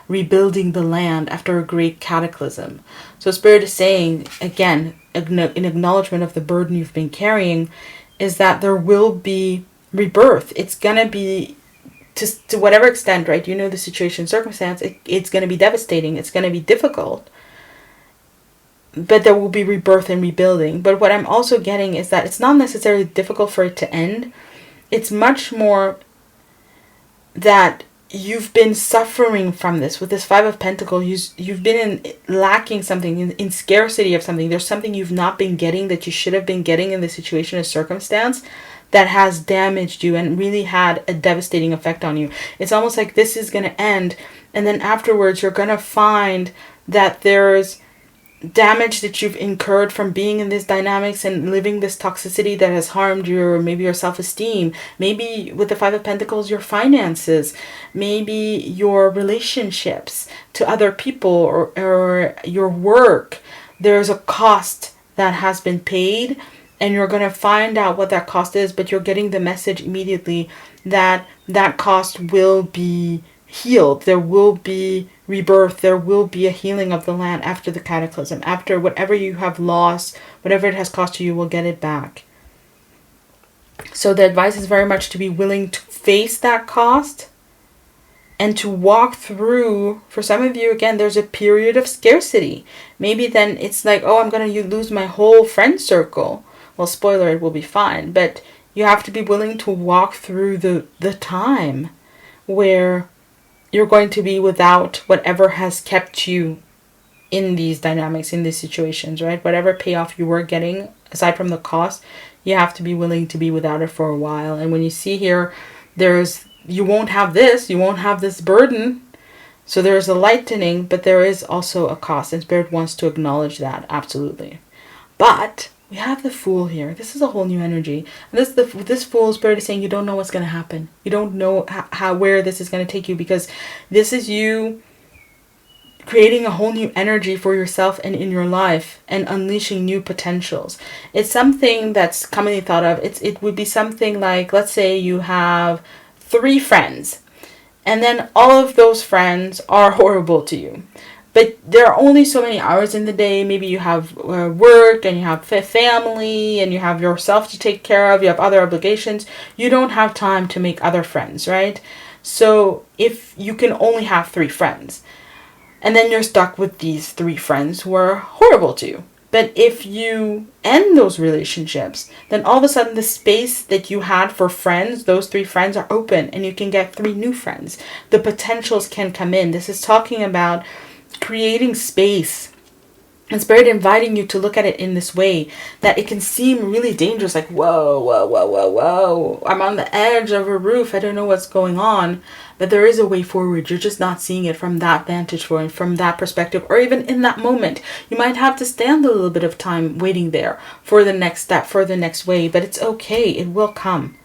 Rebuilding the land after a great cataclysm. So Spirit is saying, again, in acknowledgement of the burden you've been carrying, is that there will be rebirth. It's going to be, to whatever extent, right? You know the situation, circumstance, it's going to be devastating. It's going to be difficult. But there will be rebirth and rebuilding. But what I'm also getting is that it's not necessarily difficult for it to end. It's much more that you've been suffering from this. With this 5 of Pentacles, you've been lacking something, in scarcity of something. There's something you've not been getting that you should have been getting in the situation or circumstance that has damaged you and really had a devastating effect on you. It's almost like this is going to end, and then afterwards you're going to find that there's damage that you've incurred from being in this dynamics and living this toxicity that has harmed maybe your self-esteem, maybe with the 5 of Pentacles, your finances, maybe your relationships to other people, or your work. There's a cost that has been paid, and you're going to find out what that cost is, but you're getting the message immediately that that cost will be healed. There will be rebirth. There will be a healing of the land after the cataclysm. After whatever you have lost, whatever it has cost you, you will get it back. So the advice is very much to be willing to face that cost and to walk through. For some of you, again, there's a period of scarcity. Maybe then it's like, oh, I'm going to lose my whole friend circle. Well, spoiler, it will be fine. But you have to be willing to walk through the time where you're going to be without whatever has kept you in these dynamics, in these situations, right? Whatever payoff you were getting, aside from the cost, you have to be willing to be without it for a while. And when you see here, there's you won't have this. You won't have this burden. So there is a lightening, but there is also a cost. And Spirit wants to acknowledge that. Absolutely. But we have the Fool here. This is a whole new energy. And this Fool, Spirit is saying you don't know what's going to happen. You don't know where this is going to take you, because this is you creating a whole new energy for yourself and in your life, and unleashing new potentials. It's something that's commonly thought of. It would be something like, let's say you have 3 friends, and then all of those friends are horrible to you. But there are only so many hours in the day. Maybe you have work, and you have family, and you have yourself to take care of. You have other obligations. You don't have time to make other friends, right? So if you can only have 3 friends, and then you're stuck with these 3 friends who are horrible to you. But if you end those relationships, then all of a sudden the space that you had for friends, those 3 friends, are open, and you can get 3 new friends. The potentials can come in. This is talking about creating space, and Spirit inviting you to look at it in this way, that it can seem really dangerous, like whoa, I'm on the edge of a roof, I don't know what's going on. But there is a way forward. You're just not seeing it from that vantage point, from that perspective, or even in that moment. You might have to stand a little bit of time waiting there for the next step, for the next way, but it's okay. It will come.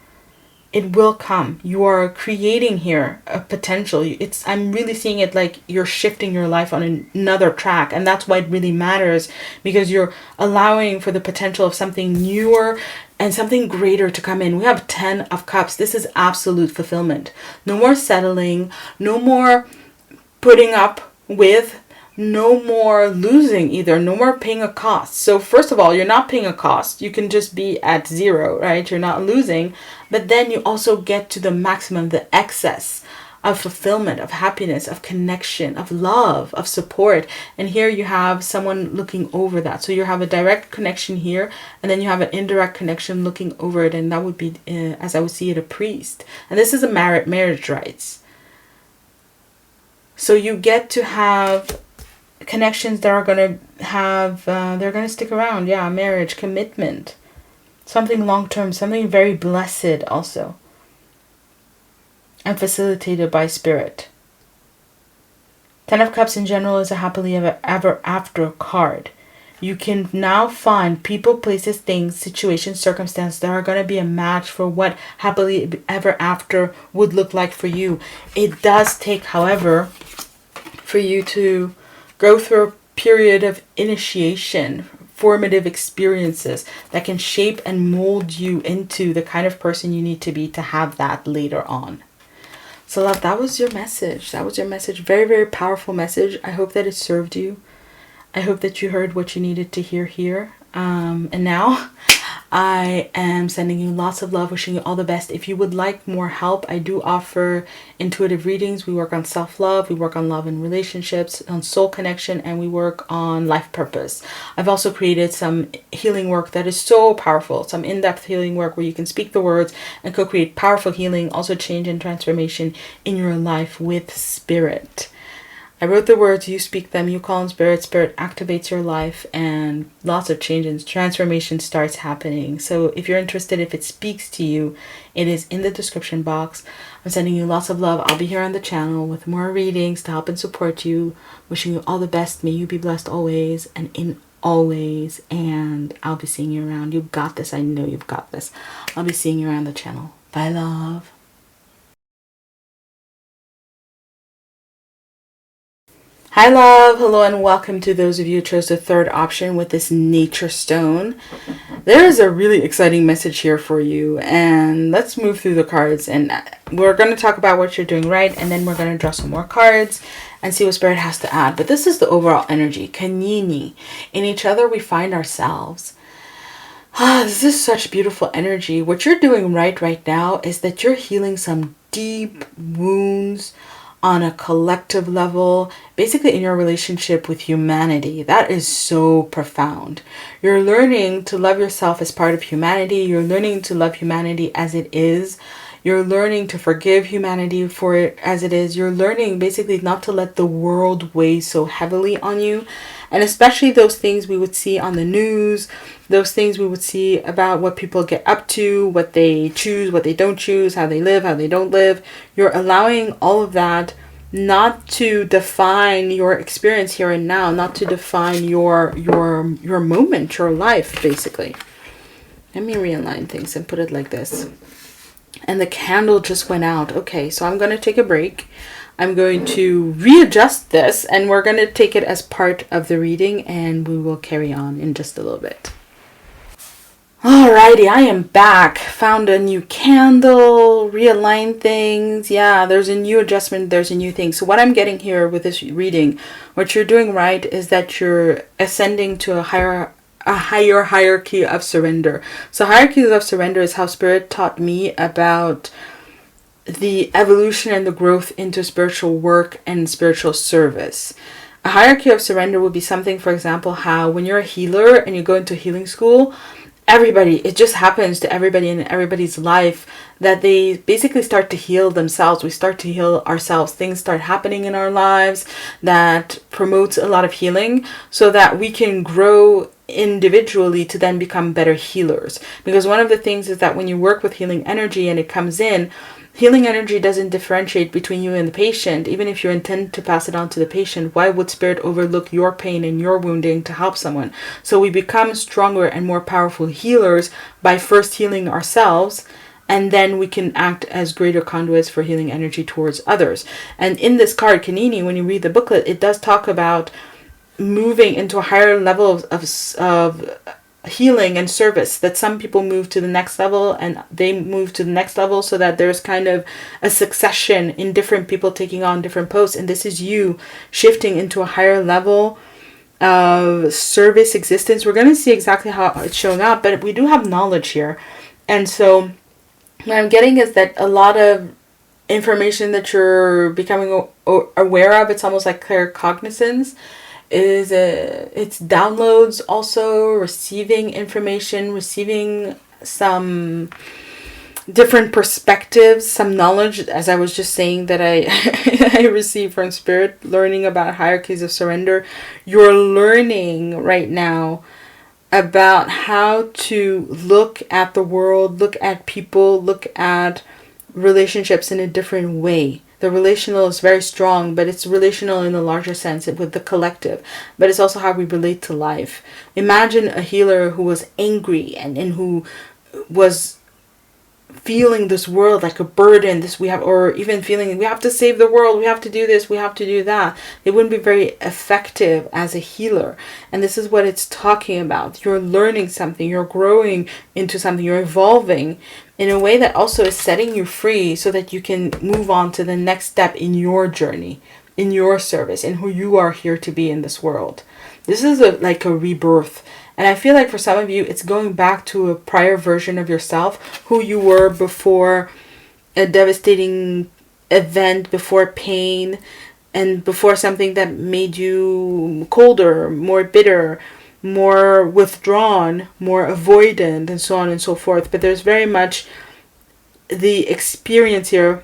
It will come. You are creating here a potential. I'm really seeing it like you're shifting your life on another track. And that's why it really matters, because you're allowing for the potential of something newer and something greater to come in. We have 10 of Cups. This is absolute fulfillment. No more settling. No more putting up with. No more losing either. No more paying a cost. So first of all, you're not paying a cost. You can just be at 0, right? You're not losing. But then you also get to the maximum, the excess of fulfillment, of happiness, of connection, of love, of support. And here you have someone looking over that. So you have a direct connection here, and then you have an indirect connection looking over it. And that would be, as I would see it, a priest. And this is a marriage rights. So you get to have connections that are going to have, they're going to stick around. Yeah, marriage, commitment, something long-term, something very blessed also, and facilitated by Spirit. 10 of Cups in general is a happily ever after card. You can now find people, places, things, situations, circumstances that are going to be a match for what happily ever after would look like for you. It does take, however, for you to go through a period of initiation, formative experiences that can shape and mold you into the kind of person you need to be to have that later on. So love, that was your message. That was your message. Very, very powerful message. I hope that it served you. I hope that you heard what you needed to hear here. And now I am sending you lots of love, wishing you all the best. If you would like more help, I do offer intuitive readings. We work on self-love, we work on love and relationships, on soul connection, and we work on life purpose. I've also created some healing work that is so powerful, some in-depth healing work where you can speak the words and co-create powerful healing, also change and transformation in your life with Spirit. I wrote the words, you speak them, you call in Spirit, Spirit activates your life, and lots of change and transformation starts happening. So if you're interested, if it speaks to you, it is in the description box. I'm sending you lots of love. I'll be here on the channel with more readings to help and support you. Wishing you all the best. May you be blessed always and in always. And I'll be seeing you around. You've got this. I know you've got this. I'll be seeing you around the channel. Bye, love. Hi love, hello and welcome to those of you who chose the third option with this nature stone. There is a really exciting message here for you, and let's move through the cards, and we're going to talk about what you're doing right, and then we're going to draw some more cards and see what Spirit has to add. But this is the overall energy. Kanini. In each other we find ourselves. This is such beautiful energy. What you're doing right now is that you're healing some deep wounds on a collective level, basically in your relationship with humanity. That is so profound. You're learning to love yourself as part of humanity. You're learning to love humanity as it is. You're learning to forgive humanity for it as it is. You're learning basically not to let the world weigh so heavily on you. And especially those things we would see on the news, those things we would see about what people get up to, what they choose, what they don't choose, how they live, how they don't live. You're allowing all of that not to define your experience here and now, not to define your moment, your life, basically. Let me realign things and put it like this. And the candle just went out. Okay, so I'm going to take a break. I'm going to readjust this, and we're going to take it as part of the reading, and we will carry on in just a little bit. Alrighty, I am back. Found a new candle, realigned things. Yeah, there's a new adjustment, there's a new thing. So what I'm getting here with this reading, what you're doing right is that you're ascending to a higher hierarchy of surrender. So hierarchies of surrender is how Spirit taught me about the evolution and the growth into spiritual work and spiritual service. A hierarchy of surrender would be something, for example, how when you're a healer and you go into healing school, it just happens to everybody in everybody's life that they basically start to heal themselves. We start to heal ourselves. Things start happening in our lives that promotes a lot of healing so that we can grow individually to then become better healers. Because one of the things is that when you work with healing energy and it comes in, healing energy doesn't differentiate between you and the patient. Even if you intend to pass it on to the patient, why would Spirit overlook your pain and your wounding to help someone? So we become stronger and more powerful healers by first healing ourselves, and then we can act as greater conduits for healing energy towards others. And in this card, Kanini, when you read the booklet, it does talk about moving into a higher level of healing and service, that some people move to the next level and they move to the next level, so that there's kind of a succession in different people taking on different posts. And this is you shifting into a higher level of service existence. We're going to see exactly how it's showing up, but we do have knowledge here. And so what I'm getting is that a lot of information that you're becoming aware of, it's almost like claircognizance, it's downloads, also receiving information, receiving some different perspectives, some knowledge, as I was just saying, that I received from Spirit, learning about hierarchies of surrender. You're learning right now about how to look at the world, look at people, look at relationships in a different way. The relational is very strong, but it's relational in a larger sense with the collective. But it's also how we relate to life. Imagine a healer who was angry and who was feeling this world like a burden, or even feeling we have to save the world, we have to do this, we have to do that. They wouldn't be very effective as a healer. And this is what it's talking about. You're learning something, you're growing into something, you're evolving in a way that also is setting you free so that you can move on to the next step in your journey, in your service, in who you are here to be in this world. This is like a rebirth. And I feel like for some of you, it's going back to a prior version of yourself, who you were before a devastating event, before pain, and before something that made you colder, more bitter, more withdrawn, more avoidant, and so on and so forth. But there's very much the experience here.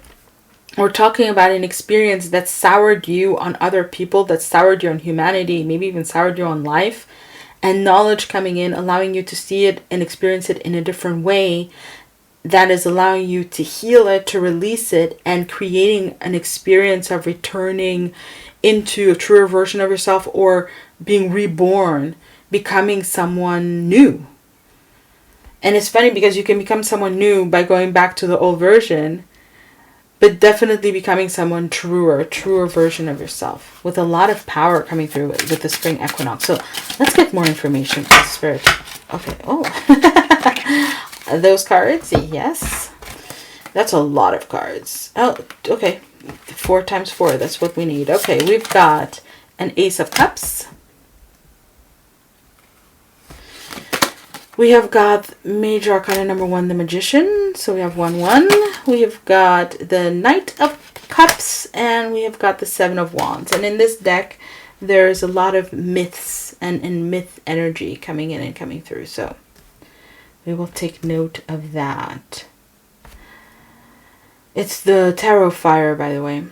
We're talking about an experience that soured you on other people, that soured you on humanity, maybe even soured you on life. And knowledge coming in, allowing you to see it and experience it in a different way, that is allowing you to heal it, to release it, and creating an experience of returning into a truer version of yourself, or being reborn, becoming someone new. And it's funny because you can become someone new by going back to the old version, but definitely becoming someone truer, a truer version of yourself, with a lot of power coming through with the spring equinox. So let's get more information from Spirit. Okay. Oh, those cards. Yes, that's a lot of cards. Oh, okay. 4 times 4. That's what we need. Okay, we've got an Ace of Cups. We have got Major Arcana number 1, the Magician. So we have 1-1. We have got the Knight of Cups. And we have got the 7 of Wands. And in this deck, there's a lot of myths and myth energy coming in and coming through. So we will take note of that. It's the Tarot Fire, by the way.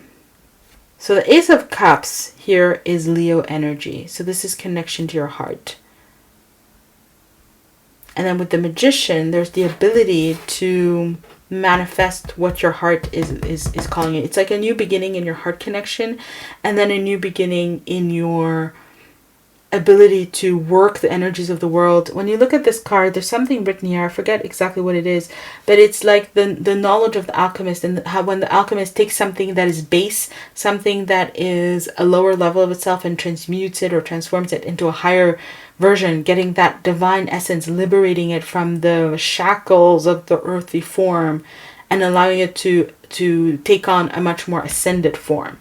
So the Ace of Cups here is Leo energy. So this is connection to your heart. And then with the Magician, there's the ability to manifest what your heart is calling it. It's like a new beginning in your heart connection, and then a new beginning in your ability to work the energies of the world. When you look at this card, there's something written here. I forget exactly what it is, but it's like the knowledge of the alchemist, and how when the alchemist takes something that is base, something that is a lower level of itself, and transmutes it or transforms it into a higher version, getting that divine essence, liberating it from the shackles of the earthly form, and allowing it to take on a much more ascended form.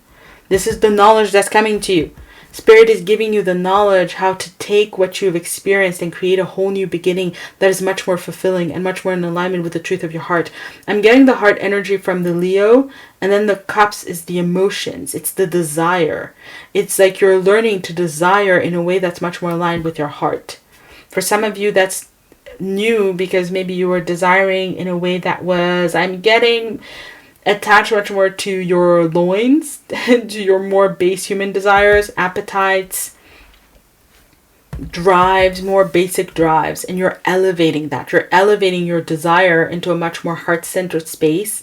This is the knowledge that's coming to you. Spirit is giving you the knowledge how to take what you've experienced and create a whole new beginning that is much more fulfilling and much more in alignment with the truth of your heart. I'm getting the heart energy from the Leo, and then the Cups is the emotions. It's the desire. It's like you're learning to desire in a way that's much more aligned with your heart. For some of you, that's new because maybe you were desiring in a way that was, I'm getting attach much more to your loins, to your more base human desires, appetites, drives, more basic drives, and you're elevating that. You're elevating your desire into a much more heart-centered space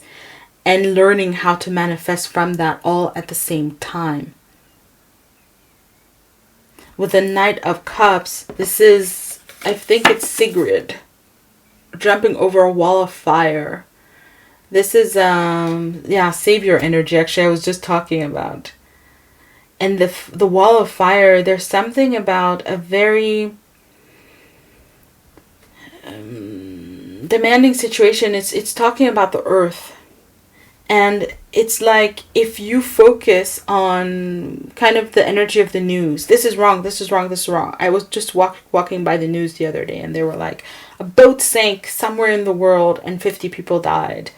and learning how to manifest from that all at the same time. With the Knight of Cups, this is, I think it's Sigrid, jumping over a wall of fire. This is, savior energy, actually, I was just talking about. And the wall of fire, there's something about a very demanding situation. It's talking about the earth. And it's like if you focus on kind of the energy of the news. This is wrong, this is wrong, this is wrong. I was just walking by the news the other day, and they were like, a boat sank somewhere in the world and 50 people died.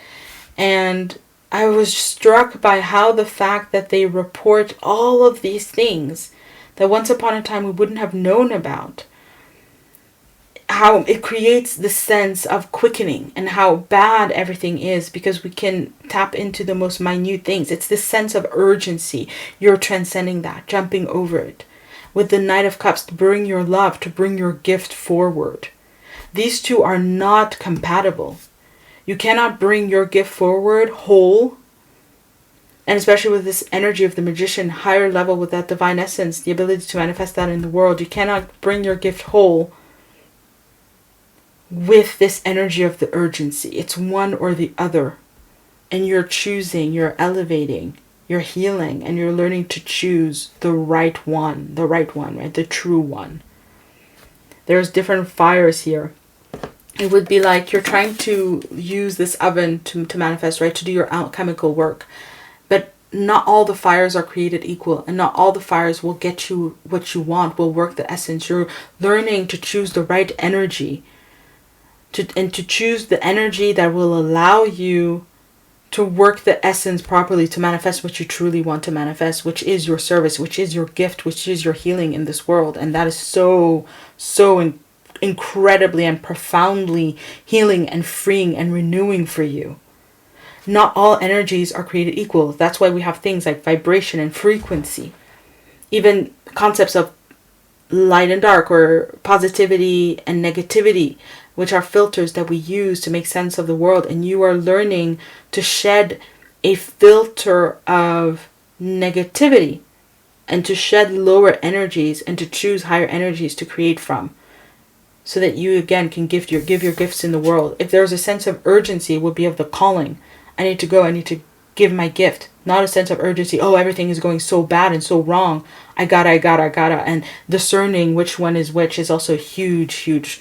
And I was struck by how the fact that they report all of these things that once upon a time we wouldn't have known about, how it creates the sense of quickening and how bad everything is because we can tap into the most minute things. It's this sense of urgency. You're transcending that, jumping over it. With the Knight of Cups, to bring your love, to bring your gift forward. These two are not compatible. You cannot bring your gift forward whole, and especially with this energy of the Magician, higher level with that divine essence, the ability to manifest that in the world. You cannot bring your gift whole with this energy of the urgency. It's one or the other. And you're choosing, you're elevating, you're healing, and you're learning to choose the right one, right? The true one. There's different fires here. It would be like you're trying to use this oven to manifest, right? To do your alchemical work. But not all the fires are created equal. And not all the fires will get you what you want, will work the essence. You're learning to choose the right energy. And to choose the energy that will allow you to work the essence properly, to manifest what you truly want to manifest, which is your service, which is your gift, which is your healing in this world. And that is so incredibly and profoundly healing and freeing and renewing for you. Not all energies are created equal. That's why we have things like vibration and frequency. Even concepts of light and dark, or positivity and negativity, which are filters that we use to make sense of the world. And you are learning to shed a filter of negativity and to shed lower energies and to choose higher energies to create from. So that you again can give your gifts in the world. If there's a sense of urgency, it would be of the calling. I need to go, I need to give my gift. Not a sense of urgency, oh, everything is going so bad and so wrong. I gotta. And discerning which one is which is also a huge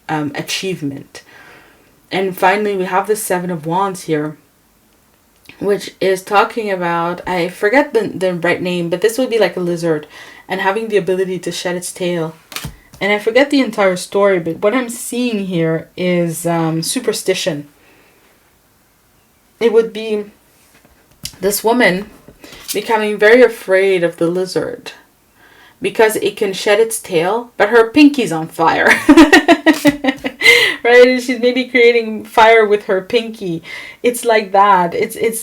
achievement. And finally, we have the Seven of Wands here, which is talking about, I forget the right name, but this would be like a lizard and having the ability to shed its tail. And I forget the entire story, but what I'm seeing here is superstition. It would be this woman becoming very afraid of the lizard because it can shed its tail, but her pinky's on fire. right? And she's maybe creating fire with her pinky. It's like that.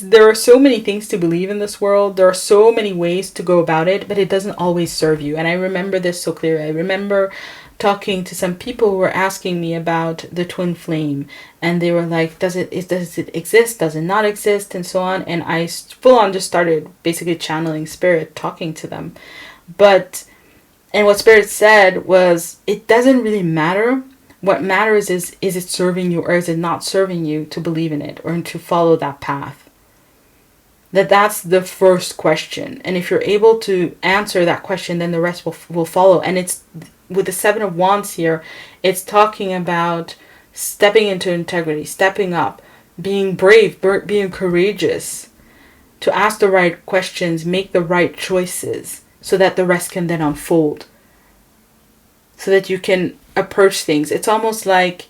There are so many things to believe in this world. There are so many ways to go about it, but it doesn't always serve you. And I remember this so clearly. I remember talking to some people who were asking me about the twin flame, and they were like, does it exist, does it not exist, and so on. And I full on just started basically channeling spirit, talking to them. And what spirit said was, it doesn't really matter. What matters is it serving you or is it not serving you to believe in it or to follow that path. That's the first question. And if you're able to answer that question, then the rest will follow. And it's with the Seven of Wands here, it's talking about stepping into integrity, stepping up, being brave, being courageous, to ask the right questions, make the right choices, so that the rest can then unfold. So that you can approach things. It's almost like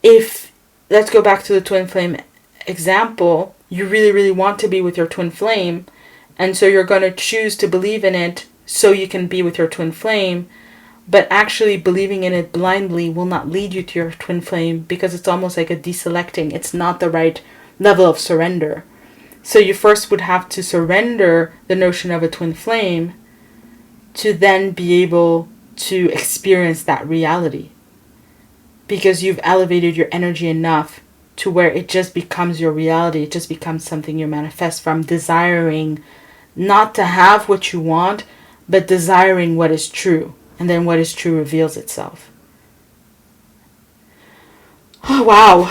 let's go back to the twin flame example, you really, really want to be with your twin flame, and so you're going to choose to believe in it so you can be with your twin flame, but actually believing in it blindly will not lead you to your twin flame, because it's almost like a deselecting. It's not the right level of surrender. So you first would have to surrender the notion of a twin flame to then be able to experience that reality. Because you've elevated your energy enough to where it just becomes your reality. It just becomes something you manifest from desiring not to have what you want, but desiring what is true. And then what is true reveals itself. Oh, wow.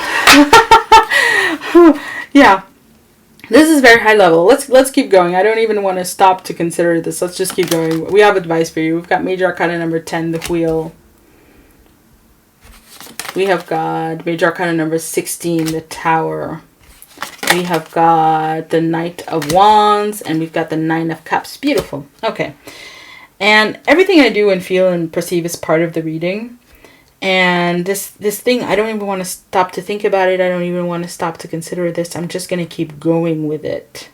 Yeah. This is very high level. Let's keep going. I don't even want to stop to consider this. Let's just keep going. We have advice for you. We've got Major Arcana number 10, the Wheel. We have got Major Arcana number 16, the Tower. We have got the Knight of Wands, and we've got the Nine of Cups. Beautiful. Okay. And everything I do and feel and perceive is part of the reading. And this thing, I don't even want to stop to think about it. I don't even want to stop to consider this. I'm just going to keep going with it.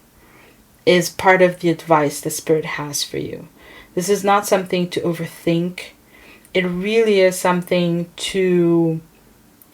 Is part of the advice the Spirit has for you. This is not something to overthink. It really is something to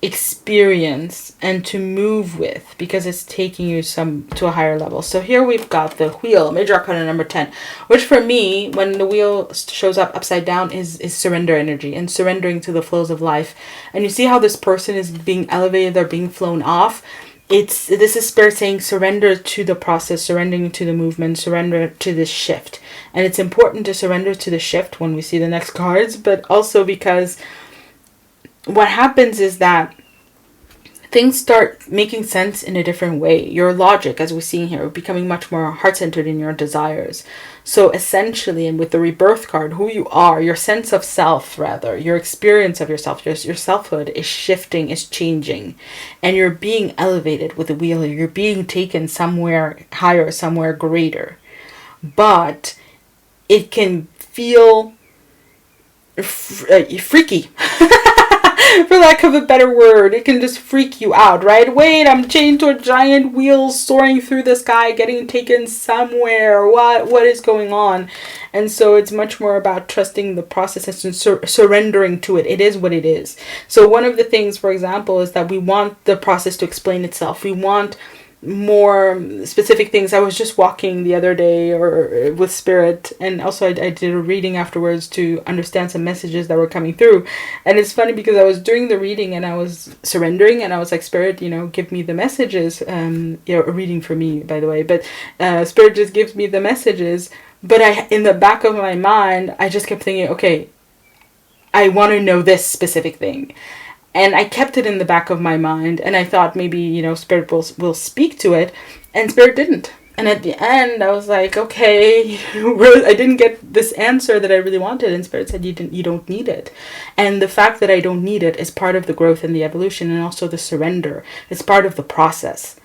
experience and to move with, because it's taking you to a higher level. So here we've got the Wheel, Major Arcana number 10, which for me, when the wheel shows up upside down, is surrender energy and surrendering to the flows of life. And you see how this person is being elevated, they're being flown off. This is Spirit saying surrender to the process, surrendering to the movement, surrender to this shift. And it's important to surrender to the shift when we see the next cards, but also because what happens is that things start making sense in a different way. Your logic, as we're seeing here, becoming much more heart-centered in your desires. So essentially, and with the Rebirth card, who you are, your sense of self, rather, your experience of yourself, your selfhood is shifting, is changing. And you're being elevated with the Wheel. You're being taken somewhere higher, somewhere greater. But it can feel freaky. For lack of a better word, it can just freak you out, right? Wait, I'm chained to a giant wheel soaring through the sky, getting taken somewhere. What is going on? And so it's much more about trusting the process and surrendering to it. It is what it is. So one of the things, for example, is that we want the process to explain itself. We want more specific things. I was just walking the other day with Spirit, and also I did a reading afterwards to understand some messages that were coming through. And it's funny because I was doing the reading and I was surrendering, and I was like, Spirit, give me the messages. A reading for me, by the way, but Spirit just gives me the messages. But in the back of my mind, I just kept thinking, okay, I want to know this specific thing. And I kept it in the back of my mind, and I thought maybe, Spirit will speak to it, and Spirit didn't. And at the end, I was like, okay, I didn't get this answer that I really wanted, and Spirit said, you don't need it. And the fact that I don't need it is part of the growth and the evolution, and also the surrender. It's part of the process.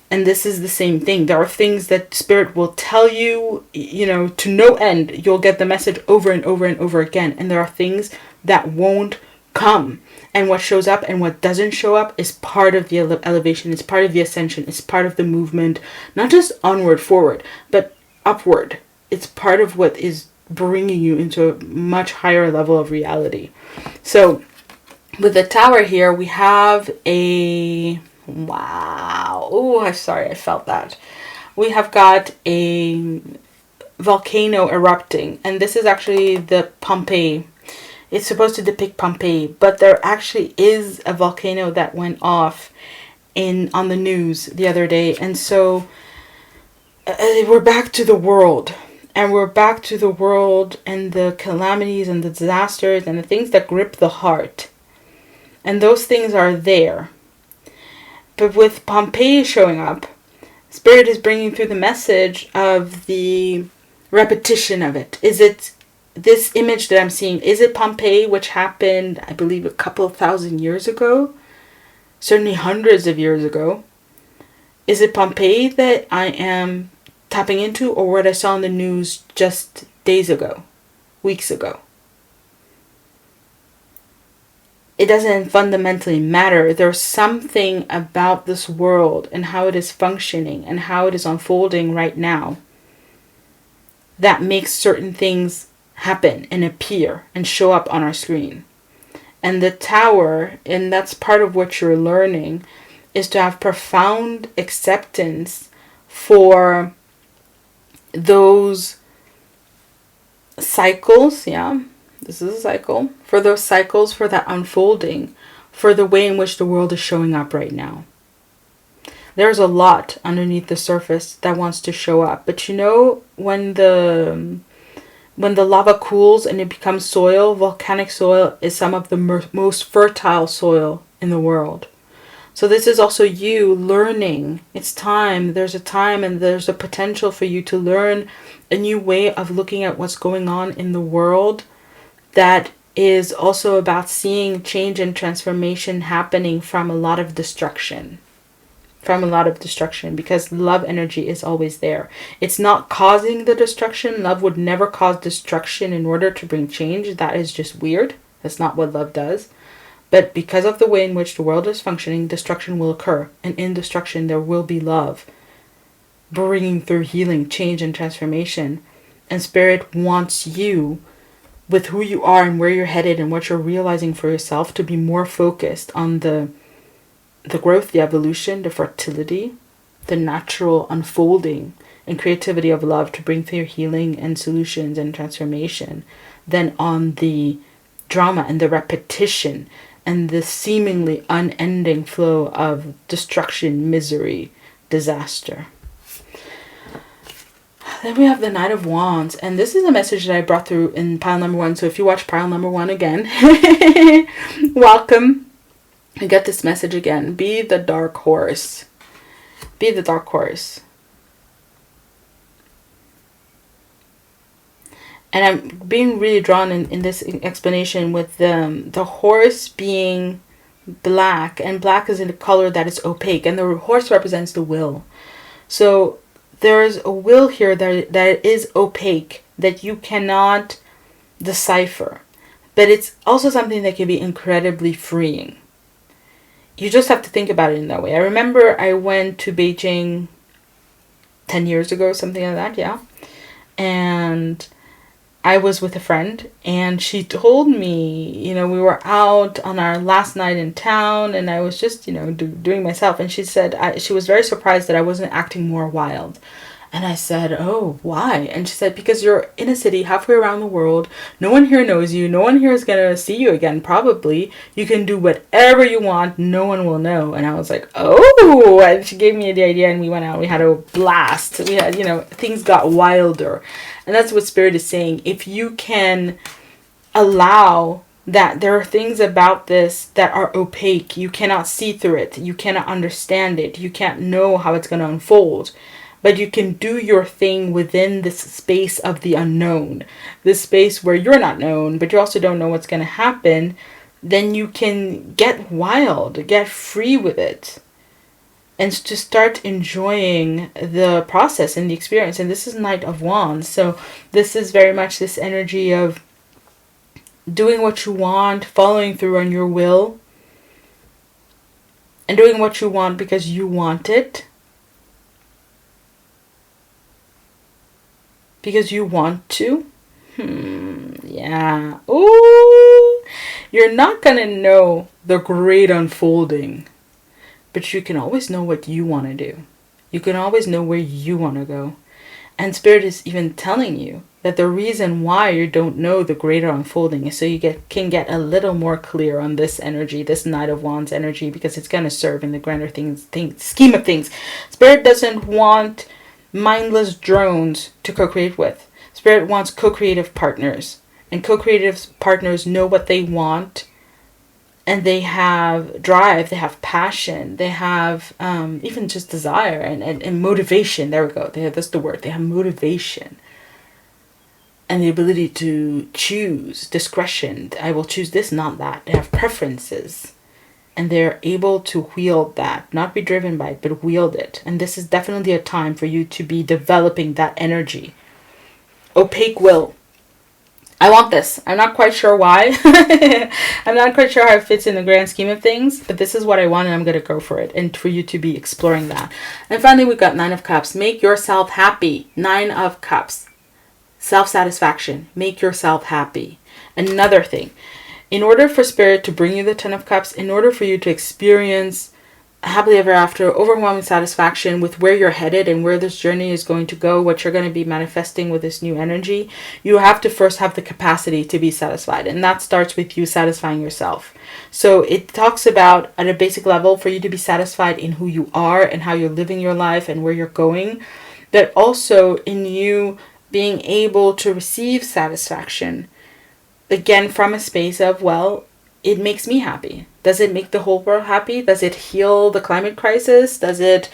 And this is the same thing. There are things that Spirit will tell you, to no end. You'll get the message over and over and over again. And there are things that won't come. And what shows up and what doesn't show up is part of the elevation. It's part of the ascension. It's part of the movement. Not just onward, forward, but upward. It's part of what is bringing you into a much higher level of reality. So with the tower here, we have a... Wow. Oh, I'm sorry. I felt that. We have got a volcano erupting. And this is actually the Pompeii. It's supposed to depict Pompeii. But there actually is a volcano that went off on the news the other day. And so we're back to the world. And we're back to the world and the calamities and the disasters and the things that grip the heart. And those things are there. But with Pompeii showing up, Spirit is bringing through the message of the repetition of it. Is it this image that I'm seeing? Is it Pompeii, which happened, I believe, a couple of thousand years ago? Certainly hundreds of years ago. Is it Pompeii that I am tapping into, or what I saw in the news just days ago, weeks ago? It doesn't fundamentally matter. There's something about this world and how it is functioning and how it is unfolding right now that makes certain things happen and appear and show up on our screen. And the tower, and that's part of what you're learning, is to have profound acceptance for those cycles, this is a cycle, for those cycles, for that unfolding, for the way in which the world is showing up right now. There's a lot underneath the surface that wants to show up. But when the lava cools and it becomes soil, volcanic soil is some of the most fertile soil in the world. So this is also you learning. It's time. There's a time and there's a potential for you to learn a new way of looking at what's going on in the world that is also about seeing change and transformation happening from a lot of destruction. Because love energy is always there. It's not causing the destruction. Love would never cause destruction in order to bring change. That is just weird. That's not what love does. But because of the way in which the world is functioning, destruction will occur. And in destruction, there will be love, bringing through healing, change, and transformation. And Spirit wants you, with who you are and where you're headed and what you're realizing for yourself, to be more focused on the growth, the evolution, the fertility, the natural unfolding and creativity of love to bring through healing and solutions and transformation than on the drama and the repetition and the seemingly unending flow of destruction, misery, disaster. Then we have the Knight of Wands, and this is a message that I brought through in pile number 1. So if you watch pile number 1 again, welcome. You get this message again. Be the dark horse. Be the dark horse. And I'm being really drawn in this explanation with the horse being black, and black is in a color that is opaque, and the horse represents the will. So there's a will here that is opaque, that you cannot decipher. But it's also something that can be incredibly freeing. You just have to think about it in that way. I remember I went to Beijing 10 years ago, something like that, and I was with a friend, and she told me, we were out on our last night in town, and I was just, doing myself. And she said, she was very surprised that I wasn't acting more wild. And I said, oh, why? And she said, because you're in a city halfway around the world. No one here knows you. No one here is going to see you again, probably. You can do whatever you want. No one will know. And I was like, oh, and she gave me the idea, and we went out. We had a blast. We had, things got wilder. And that's what Spirit is saying. If you can allow that there are things about this that are opaque. You cannot see through it. You cannot understand it. You can't know how it's going to unfold. But you can do your thing within this space of the unknown. This space where you're not known, but you also don't know what's going to happen. Then you can get wild, get free with it. And to start enjoying the process and the experience. And this is Knight of Wands. So this is very much this energy of doing what you want, following through on your will. And doing what you want because you want it. Because you want to. Yeah. Ooh. You're not going to know the great unfolding, but you can always know what you want to do. You can always know where you want to go. And Spirit is even telling you that the reason why you don't know the greater unfolding is so you can get a little more clear on this energy, this Knight of Wands energy, because it's going to serve in the grander scheme of things. Spirit doesn't want mindless drones to co-create with. Spirit wants co-creative partners. And co-creative partners know what they want. And they have drive, they have passion, they have even just desire and motivation. There we go. That's the word. They have motivation. And the ability to choose, discretion. I will choose this, not that. They have preferences. And they're able to wield that. Not be driven by it, but wield it. And this is definitely a time for you to be developing that energy. Opaque will. I want this. I'm not quite sure why. I'm not quite sure how it fits in the grand scheme of things, but this is what I want and I'm going to go for it and for you to be exploring that. And finally, we've got 9 of Cups. Make yourself happy. 9 of Cups. Self-satisfaction. Make yourself happy. Another thing. In order for Spirit to bring you the 10 of Cups, in order for you to experience happily ever after, overwhelming satisfaction with where you're headed and where this journey is going to go, what you're going to be manifesting with this new energy, you have to first have the capacity to be satisfied. And that starts with you satisfying yourself. So it talks about, at a basic level, for you to be satisfied in who you are and how you're living your life and where you're going, but also in you being able to receive satisfaction, again, from a space of, well, it makes me happy. Does it make the whole world happy? Does it heal the climate crisis? Does it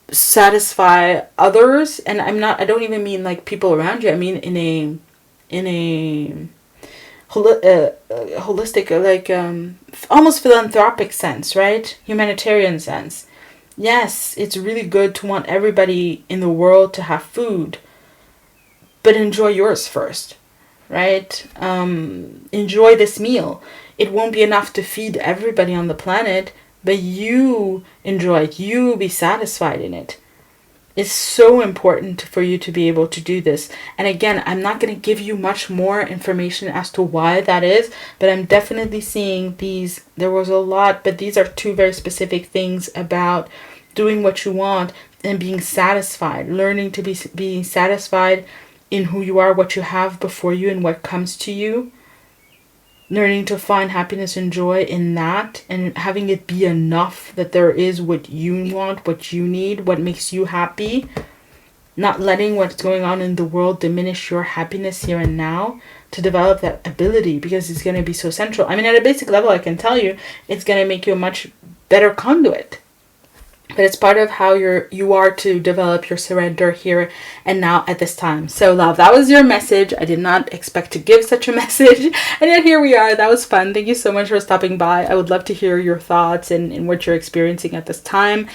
satisfy others? And I don't even mean like people around you. I mean in a holistic, like almost philanthropic sense, right? Humanitarian sense. Yes, it's really good to want everybody in the world to have food, but enjoy yours first, right? Enjoy this meal. It won't be enough to feed everybody on the planet, but you enjoy it. You be satisfied in it. It's so important for you to be able to do this. And again, I'm not going to give you much more information as to why that is, but I'm definitely seeing these. There was a lot, but these are 2 very specific things about doing what you want and being satisfied, learning to being satisfied in who you are, what you have before you and what comes to you. Learning to find happiness and joy in that and having it be enough that there is what you want, what you need, what makes you happy. Not letting what's going on in the world diminish your happiness here and now, to develop that ability, because it's going to be so central. I mean, at a basic level, I can tell you, it's going to make you a much better conduit. But it's part of how you are to develop your surrender here and now at this time. So love, that was your message. I did not expect to give such a message. And yet here we are. That was fun. Thank you so much for stopping by. I would love to hear your thoughts and what you're experiencing at this time.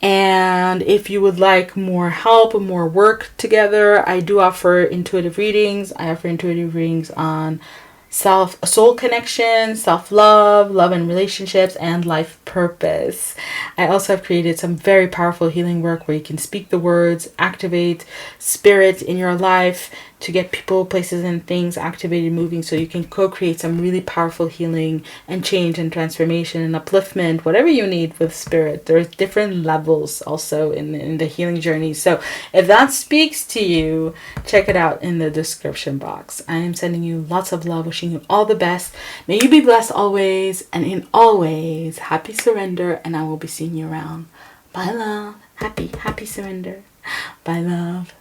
And if you would like more help, more work together, I do offer intuitive readings. I offer intuitive readings on soul connection, self-love, love and relationships, and life purpose. I also have created some very powerful healing work where you can speak the words, activate spirit in your life to get people, places, and things activated, moving, so you can co-create some really powerful healing and change and transformation and upliftment, whatever you need with spirit. There's different levels also in the healing journey. So if that speaks to you, check it out in the description box. I am sending you lots of love, wishing you all the best. May you be blessed always, and in always, happy surrender, and I will be seeing you around. Bye, love. Happy surrender. Bye, love.